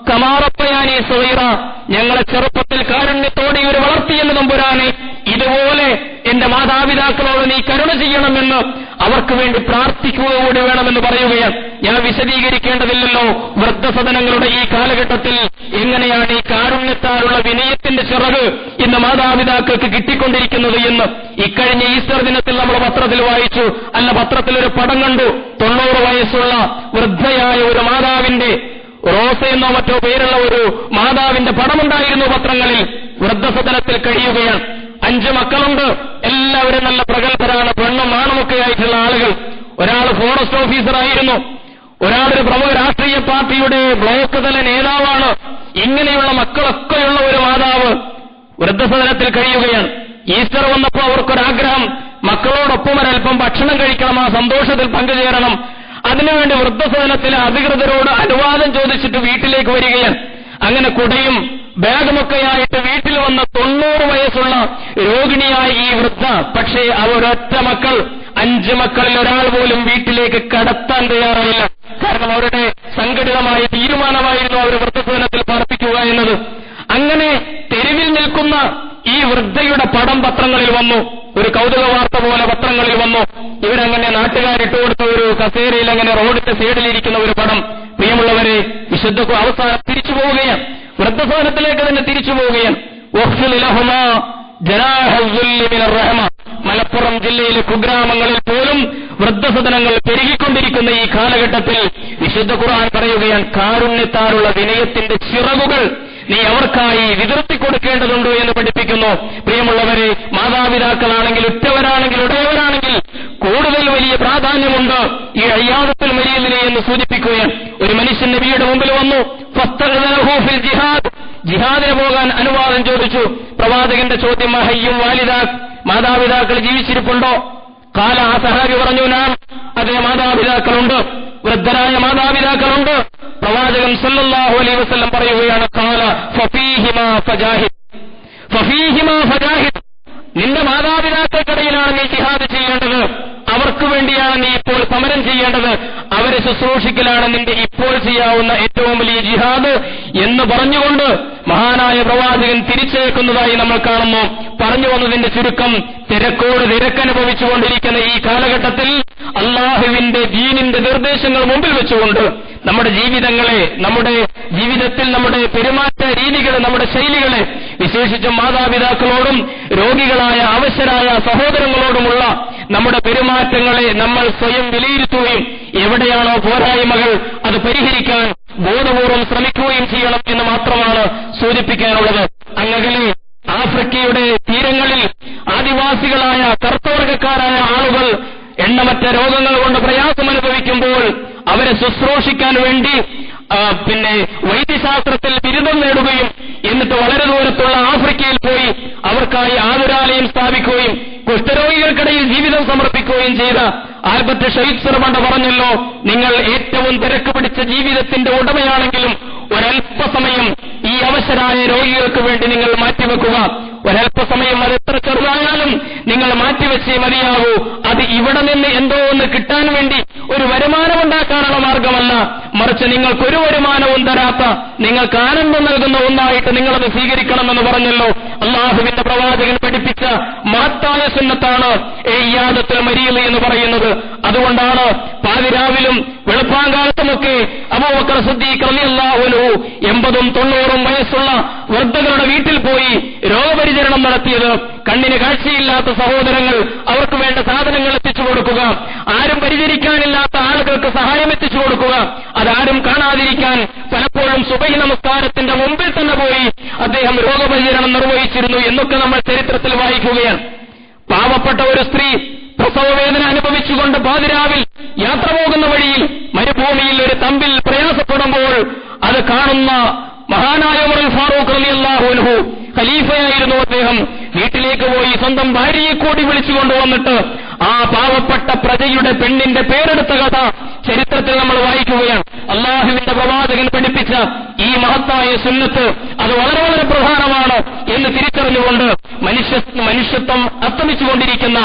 [SPEAKER 1] കമാ റബ്ബയാനി സഗീറ, ഞങ്ങളെ ചെറുപ്പത്തിൽ കാരുണ്യത്തോടെ ഇവർ വളർത്തിയെന്ന് തമ്പുരാനെ, ഇതുപോലെ എന്റെ മാതാപിതാക്കളോട് നീ കരുണ ചെയ്യണമെന്ന് അവർക്ക് വേണ്ടി പ്രാർത്ഥിക്കുക കൂടി വേണമെന്ന് പറയുകയാണ്. ഞാൻ വിശദീകരിക്കേണ്ടതില്ലല്ലോ വൃദ്ധസദനങ്ങളുടെ ഈ കാലഘട്ടത്തിൽ എങ്ങനെയാണ് ഈ കാരുണ്യത്താലുള്ള വിനയത്തിന്റെ ചിറക് ഇന്ന് മാതാപിതാക്കൾക്ക് കിട്ടിക്കൊണ്ടിരിക്കുന്നത് എന്ന്. ഇക്കഴിഞ്ഞ ഈസ്റ്റർ ദിനത്തിൽ നമ്മൾ പത്രത്തിൽ വായിച്ചു, അല്ല പത്രത്തിലൊരു പടം കണ്ടു. 90 വയസ്സുള്ള വൃദ്ധയായ ഒരു മാതാവിന്റെ, റോസ എന്നോ മറ്റോ പേരുള്ള ഒരു മാതാവിന്റെ പടമുണ്ടായിരുന്നു പത്രങ്ങളിൽ. വൃദ്ധസദനത്തിൽ കഴിയുകയാണ്. 5 മക്കളുണ്ട്. എല്ലാവരും നല്ല പ്രഗത്ഭരാണ്, പെണ്ണും ആണുമൊക്കെ ആയിട്ടുള്ള ആളുകൾ. ഒരാൾ ഫോറസ്റ്റ് ഓഫീസറായിരുന്നു, ഒരാളൊരു പ്രമുഖ രാഷ്ട്രീയ പാർട്ടിയുടെ ബ്ലോക്ക് തല നേതാവാണ്. ഇങ്ങനെയുള്ള മക്കളൊക്കെയുള്ള ഒരു മാതാവ് വൃദ്ധസദനത്തിൽ കഴിയുകയാണ്. ഈസ്റ്റർ വന്നപ്പോൾ അവർക്കൊരാഗ്രഹം, മക്കളോടൊപ്പം ഒരൽപ്പം ഭക്ഷണം കഴിക്കണം, ആ സന്തോഷത്തിൽ പങ്കുചേരണം. അതിനുവേണ്ടി വൃദ്ധസദനത്തിലെ അധികൃതരോട് അനുവാദം ചോദിച്ചിട്ട് വീട്ടിലേക്ക് വരികയാണ്. അങ്ങനെ കുടയും ബാഗുമൊക്കെയായിട്ട് വീട്ടിൽ വന്ന 90 വയസ്സുള്ള രോഗിണിയായ ഈ വൃദ്ധ, പക്ഷേ അവരൊറ്റ മക്കൾ, 5 മക്കളിൽ ഒരാൾ പോലും വീട്ടിലേക്ക് കടത്താൻ തയ്യാറായില്ല. കാരണം അവരുടെ സംഘടിതമായ തീരുമാനമായിരുന്നു അവർ വൃദ്ധസദനത്തിൽ പാർപ്പിക്കുക എന്നത്. അങ്ങനെ തെരുവിൽ നിൽക്കുന്ന ഈ വൃദ്ധയുടെ പടം പത്രങ്ങളിൽ വന്നു. ഒരു കൗതുക വാർത്ത പോലെ പത്രങ്ങളിൽ വന്നു. ഇവരങ്ങനെ നാട്ടുകാരിട്ട് കൊടുത്ത ഒരു കസേരയിൽ അങ്ങനെ റോഡിന്റെ സൈഡിലിരിക്കുന്ന ഒരു പടം. പ്രിയമുള്ളവരെ, വിശുദ്ധ അവസാനം തിരിച്ചു പോവുകയാണ്, വൃദ്ധസദനത്തിലേക്ക് തന്നെ തിരിച്ചു പോവുകയാണ്. മലപ്പുറം ജില്ലയിലെ കുഗ്രാമങ്ങളിൽ പോലും വൃദ്ധസദനങ്ങൾ പെരുകിക്കൊണ്ടിരിക്കുന്ന ഈ കാലഘട്ടത്തിൽ വിശുദ്ധ ഖുർആൻ പറയുകയാണ്, കാരുണ്യത്താലുള്ള വിനയത്തിന്റെ ചിറകുകൾ നീ അവർക്കായി വിതർത്തിക്കൊടുക്കേണ്ടതുണ്ടോ എന്ന് പഠിപ്പിക്കുന്നു. പ്രിയമുള്ളവരെ, മാതാപിതാക്കളാണെങ്കിൽ, ഉറ്റവരാണെങ്കിൽ, ഉടയവരാണെങ്കിൽ കൂടുതൽ വലിയ പ്രാധാന്യമുണ്ട് ഈ അയ്യാദത്തുൽ മരീദിനെ എന്ന് സൂചിപ്പിക്കുകയാണ്. ഒരു മനുഷ്യൻ നബിയുടെ മുമ്പിൽ വന്നു, ഫസ്തഅ്ദനഹു ഫിൽ ജിഹാദ്, ജിഹാദിന് പോകാൻ അനുവാദം ചോദിച്ചു. പ്രവാചകന്റെ ചോദ്യം, മഹയ്യും വാലിദാക്, മാതാപിതാക്കൾ ജീവിച്ചിരിപ്പുണ്ടോ? കാല, ആ സഹാബി പറഞ്ഞു, നാം, അതേ മാതാപിതാക്കളുണ്ട്, വൃദ്ധരായ മാതാപിതാക്കളുണ്ട്. പ്രവാചകൻ സല്ലല്ലാഹു അലൈഹി വസല്ലം പറയുകയാണ്, കാല ഫഫീഹിമാ ഫജാഹിദ്, ഫഫീഹിമാ ഫജാഹിദ്, നിന്റെ മാതാപിതാക്കൾക്കിടയിലാണ് നീ ജിഹാദ് ചെയ്യേണ്ടത്, അവർക്ക് വേണ്ടിയാണ് നീ ഇപ്പോൾ സമരം ചെയ്യേണ്ടത്, അവരെ ശുശ്രൂഷിക്കലാണ് നിന്റെ ഇപ്പോൾ ചെയ്യാവുന്ന ഏറ്റവും വലിയ ജിഹാദ് എന്ന് പറഞ്ഞുകൊണ്ട് മഹാനായ പ്രവാചകൻ തിരിച്ചേക്കുന്നതായി നമ്മൾ കാണുന്നു. പറഞ്ഞു വന്നതിന്റെ ചുരുക്കം, തിരക്കോട് തിരക്കനുഭവിച്ചുകൊണ്ടിരിക്കുന്ന ഈ കാലഘട്ടത്തിൽ അള്ളാഹുവിന്റെ ദീനിന്റെ നിർദ്ദേശങ്ങൾ മുമ്പിൽ വെച്ചുകൊണ്ട് നമ്മുടെ ജീവിതങ്ങളെ, നമ്മുടെ ജീവിതത്തിൽ നമ്മുടെ പെരുമാറ്റ രീതികളെ, നമ്മുടെ ശൈലികളെ, വിശേഷിച്ചും മാതാപിതാക്കളോടും രോഗികളായ അവശരായ സഹോദരങ്ങളോടുമുള്ള നമ്മുടെ പെരുമാറ്റങ്ങളെ നമ്മൾ സ്വയം വിലയിരുത്തുകയും എവിടെയാണോ പോരായ്മകൾ അത് പരിഹരിക്കാൻ ബോധപൂർവം ശ്രമിക്കുകയും ചെയ്യണം എന്ന് മാത്രമാണ് സൂചിപ്പിക്കാനുള്ളത്. അങ്ങനെ ആഫ്രിക്കയുടെ തീരങ്ങളിൽ ആദിവാസികളായ കർത്തവർഗക്കാരായ ആളുകൾ എണ്ണമറ്റ രോഗങ്ങൾ കൊണ്ട് പ്രയാസമനുഭവിക്കുമ്പോൾ അവരെ ശുശ്രൂഷിക്കാൻ വേണ്ടി വൈദ്യശാസ്ത്രത്തിൽ ബിരുദം നേടുകയും എന്നിട്ട് വളരെ ദൂരത്തുള്ള ആഫ്രിക്കയിൽ പോയി അവർക്കായി ആതുരാലയം സ്ഥാപിക്കുകയും കുഷ്ഠരോഗികൾക്കിടയിൽ ജീവിതം സമർപ്പിക്കുകയും ചെയ്ത ആൽബർട്ട് ഷെയ്ത്സർ പണ്ട് പറഞ്ഞല്ലോ, നിങ്ങൾ ഏറ്റവും തിരക്ക് പിടിച്ച ജീവിതത്തിന്റെ ഉടമയാണെങ്കിലും ഒരൽപ്പസമയം ഈ അവശരായ രോഗികൾക്ക് വേണ്ടി നിങ്ങൾ മാറ്റിവെക്കുക. ഒരൽപ്പസമയം അത് എത്ര ചെറുതായാലും നിങ്ങൾ മാറ്റിവെച്ചേ മതിയാകൂ. അത് ഇവിടെ നിന്ന് എന്തോ ഒന്ന് കിട്ടാൻ വേണ്ടി ഒരു വരുമാനമുണ്ടാക്കാനുള്ള മാർഗമല്ല, മറിച്ച് നിങ്ങൾക്കൊരു വരുമാനവും തരാത്ത, നിങ്ങൾക്ക് ആനന്ദം നൽകുന്ന ഒന്നായിട്ട് നിങ്ങളത് സ്വീകരിക്കണമെന്ന് പറഞ്ഞല്ലോ. അള്ളാഹുവിന്റെ പ്രവാചകൻ പഠിപ്പിച്ച മഹത്തായ സുന്നത്താണ് ഇയ്യാദത്തുൽ മരീദ് എന്ന് പറയുന്നത്. അതുകൊണ്ടാണ് പാതിരാവിലും വെളുപ്പാങ്കാലത്തുമൊക്കെ അബൂബക്കർ സിദ്ദീഖ് റളിയല്ലാഹു അൻഹു 80-90 വയസ്സുള്ള വൃദ്ധകളുടെ വീട്ടിൽ പോയി രോഗപരിചരണം നടത്തിയത്. കണ്ണിന് കാഴ്ചയില്ലാത്ത സഹോദരങ്ങൾ, അവർക്ക് വേണ്ട സാധനങ്ങൾ എത്തിച്ചു കൊടുക്കുക, ആരും പരിചരിക്കാനില്ലാത്ത ആളുകൾക്ക് സഹായം എത്തിച്ചു കൊടുക്കുക, അതാരും കാണാതിരിക്കാൻ പലപ്പോഴും സുബഹി നമസ്കാരത്തിന്റെ മുമ്പിൽ തന്നെ പോയി അദ്ദേഹം രോഗപരിചരണം നിർവഹിച്ചിരുന്നു എന്നൊക്കെ നമ്മൾ ചരിത്രത്തിൽ വായിക്കുകയാണ്. പാവപ്പെട്ട ഒരു സ്ത്രീ പ്രസവവേദന അനുഭവിച്ചുകൊണ്ട് പാതിരാവിൽ യാത്ര പോകുന്ന വഴിയിൽ മരുഭൂമിയിൽ ഒരു തമ്പിൽ പ്രയാസപ്പെടുമ്പോൾ അത് കാണുന്ന മഹാനായ ഉമർ ഉമറുൽ ഫാറൂഖ് റളിയല്ലാഹു അൻഹു ഖലീഫയായിരുന്നു അദ്ദേഹം. വീട്ടിലേക്ക് പോയി സ്വന്തം ഭാര്യയെ കൂടി വിളിച്ചു കൊണ്ടുവന്നിട്ട് ആ പാവപ്പെട്ട പ്രജയുടെ പെണ്ണിന്റെ പേരെടുത്ത കഥ ചരിത്രത്തിൽ നമ്മൾ വായിക്കുകയാണ്. അള്ളാഹുവിന്റെ പ്രവാചകൻ പഠിപ്പിച്ച ഈ മഹത്തായ സുന്നത്ത് അത് വളരെ വളരെ പ്രധാനമാണ് എന്ന് തിരിച്ചറിഞ്ഞുകൊണ്ട് മനുഷ്യത്വം അസ്തമിച്ചുകൊണ്ടിരിക്കുന്ന,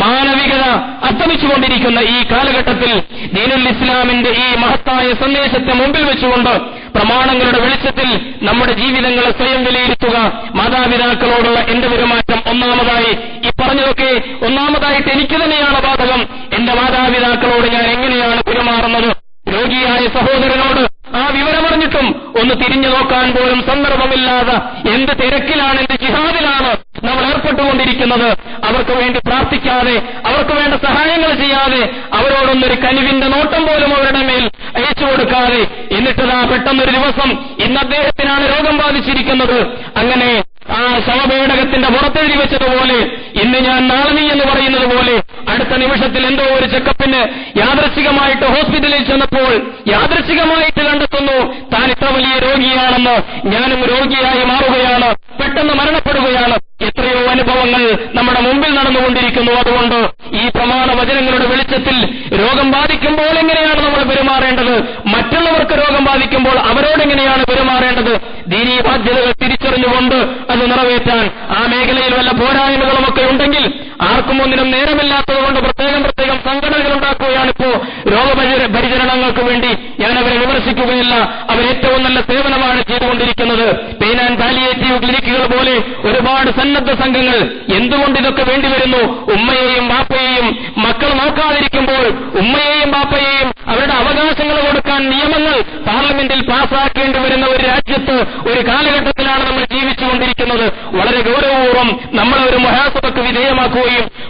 [SPEAKER 1] മാനവികത അസ്തമിച്ചുകൊണ്ടിരിക്കുന്ന ഈ കാലഘട്ടത്തിൽ ദീനുൽ ഇസ്ലാമിന്റെ ഈ മഹത്തായ സന്ദേശത്തെ മുമ്പിൽ വെച്ചുകൊണ്ട് പ്രമാണങ്ങളുടെ വെളിച്ചത്തിൽ നമ്മുടെ ജീവിതങ്ങളെ സ്വയം വിലയിരുത്തുക. മാതാപിതാക്കളോടുള്ള എന്റെ പെരുമാറ്റം ഒന്നാമതായി ഈ പറഞ്ഞതൊക്കെ ഒന്നാമതായിട്ട് എനിക്ക് തന്നെയാണ് ബാധകം. എന്റെ മാതാപിതാക്കളോട് ഞാൻ എങ്ങനെയാണ് പെരുമാറുന്നത്? രോഗിയായ സഹോദരനോട് ആ വിവരമറിഞ്ഞിട്ടും ഒന്ന് തിരിഞ്ഞു നോക്കാൻ പോലും സന്ദർഭമില്ലാതെ എന്ത് തിരക്കിലാണ്, എന്ത് ജിഹാദിലാണ് നമ്മൾ ഏർപ്പെട്ടുകൊണ്ടിരിക്കുന്നത്. അവർക്ക് വേണ്ടി പ്രാർത്ഥിക്കാതെ, അവർക്ക് വേണ്ട സഹായങ്ങൾ ചെയ്യാതെ, അവരോടൊന്നൊരു കനിവിന്റെ നോട്ടം പോലും അവരുടെ മേൽ അയച്ചു കൊടുക്കാതെ, എന്നിട്ടതാ പെട്ടെന്നൊരു ദിവസം ഇന്ന് അദ്ദേഹത്തിനാണ് രോഗം ബാധിച്ചിരിക്കുന്നത്. അങ്ങനെ ആ ശവപേടകത്തിന്റെ പുറത്തെഴുതി വെച്ചതുപോലെ ഇന്ന് ഞാൻ നാളെ നീ എന്ന് പറയുന്നത് പോലെ അടുത്ത നിമിഷത്തിൽ എന്തോ ഒരു ചെക്കപ്പിന് യാദൃച്ഛികമായിട്ട് ഹോസ്പിറ്റലിൽ ചെന്നപ്പോൾ യാദൃച്ഛികമായിട്ട് കണ്ടെത്തുന്നു താൻ ഇത്ര വലിയ രോഗിയാണെന്ന്, ഞാനും രോഗിയായി മാറുകയാണ്, പെട്ടെന്ന് മരണപ്പെടുകയാണ്. എത്രയോ അനുഭവങ്ങൾ നമ്മുടെ മുമ്പിൽ നടന്നുകൊണ്ടിരിക്കുന്നു. അതുകൊണ്ട് ഈ പ്രമാണ വചനങ്ങളുടെ വെളിച്ചത്തിൽ രോഗം ബാധിക്കുമ്പോൾ എങ്ങനെയാണ് നമ്മൾ പെരുമാറേണ്ടത്, മറ്റുള്ളവർക്ക് രോഗം ബാധിക്കുമ്പോൾ അവരോടെങ്ങനെയാണ് പെരുമാറേണ്ടത്, ദീനീ ബാധ്യതകൾ തിരിച്ചറിഞ്ഞുകൊണ്ട് അത് നിറവേറ്റാൻ ആ മേഖലയിൽ വല്ല പോരായ്മകളുമൊക്കെ ഉണ്ടെങ്കിൽ ആർക്കും ഒന്നിനും നേരമില്ലാത്തതുകൊണ്ട് പ്രത്യേകം സംഘടനകൾ ഉണ്ടാക്കുകയാണിപ്പോ രോഗപരിചരണങ്ങൾക്ക് വേണ്ടി. ഞാൻ അവരെ വിമർശിക്കുകയില്ല, അവരേറ്റവും നല്ല സേവനമാണ് ചെയ്തുകൊണ്ടിരിക്കുന്നത്. പെയിൻ ആൻഡ് പാലിയേറ്റീവ് ക്ലിനിക്കുകൾ പോലെ ഒരുപാട് സന്നദ്ധ സംഘങ്ങൾ. എന്തുകൊണ്ട് ഇതൊക്കെ വേണ്ടിവരുന്നു? ഉമ്മയെയും ബാപ്പയെയും മക്കൾ നോക്കാതിരിക്കുമ്പോൾ ഉമ്മയെയും ബാപ്പയെയും അവരുടെ അവകാശങ്ങൾ കൊടുക്കാൻ നിയമങ്ങൾ പാർലമെന്റിൽ പാസ്സാക്കേണ്ടി വരുന്ന ഒരു രാജ്യത്ത്, ഒരു കാലഘട്ടത്തിലാണ് നമ്മൾ ജീവിച്ചുകൊണ്ടിരിക്കുന്നത്. വളരെ ഗൗരവപൂർവ്വം നമ്മളെ ഒരു മുഹാസബക്ക് വിധേയമാക്കുകയും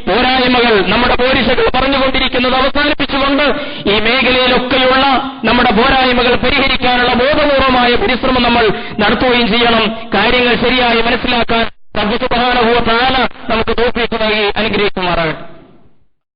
[SPEAKER 1] പോരായ്മകൾ, നമ്മുടെ പോരിശകൾ പറഞ്ഞുകൊണ്ടിരിക്കുന്നത് അവസാനിപ്പിച്ചുകൊണ്ട് ഈ മേഖലയിലൊക്കെയുള്ള നമ്മുടെ പോരായ്മകൾ പരിഹരിക്കാനുള്ള ബോധപൂർവമായ പരിശ്രമം നമ്മൾ നടത്തുകയും ചെയ്യണം. കാര്യങ്ങൾ ശരിയായി മനസ്സിലാക്കാൻ റബ്ബ് സുബ്ഹാനഹു വ തആല നമുക്ക് തൗഫീഖ് നൽകി അനുഗ്രഹിക്കുമാറാകട്ടെ.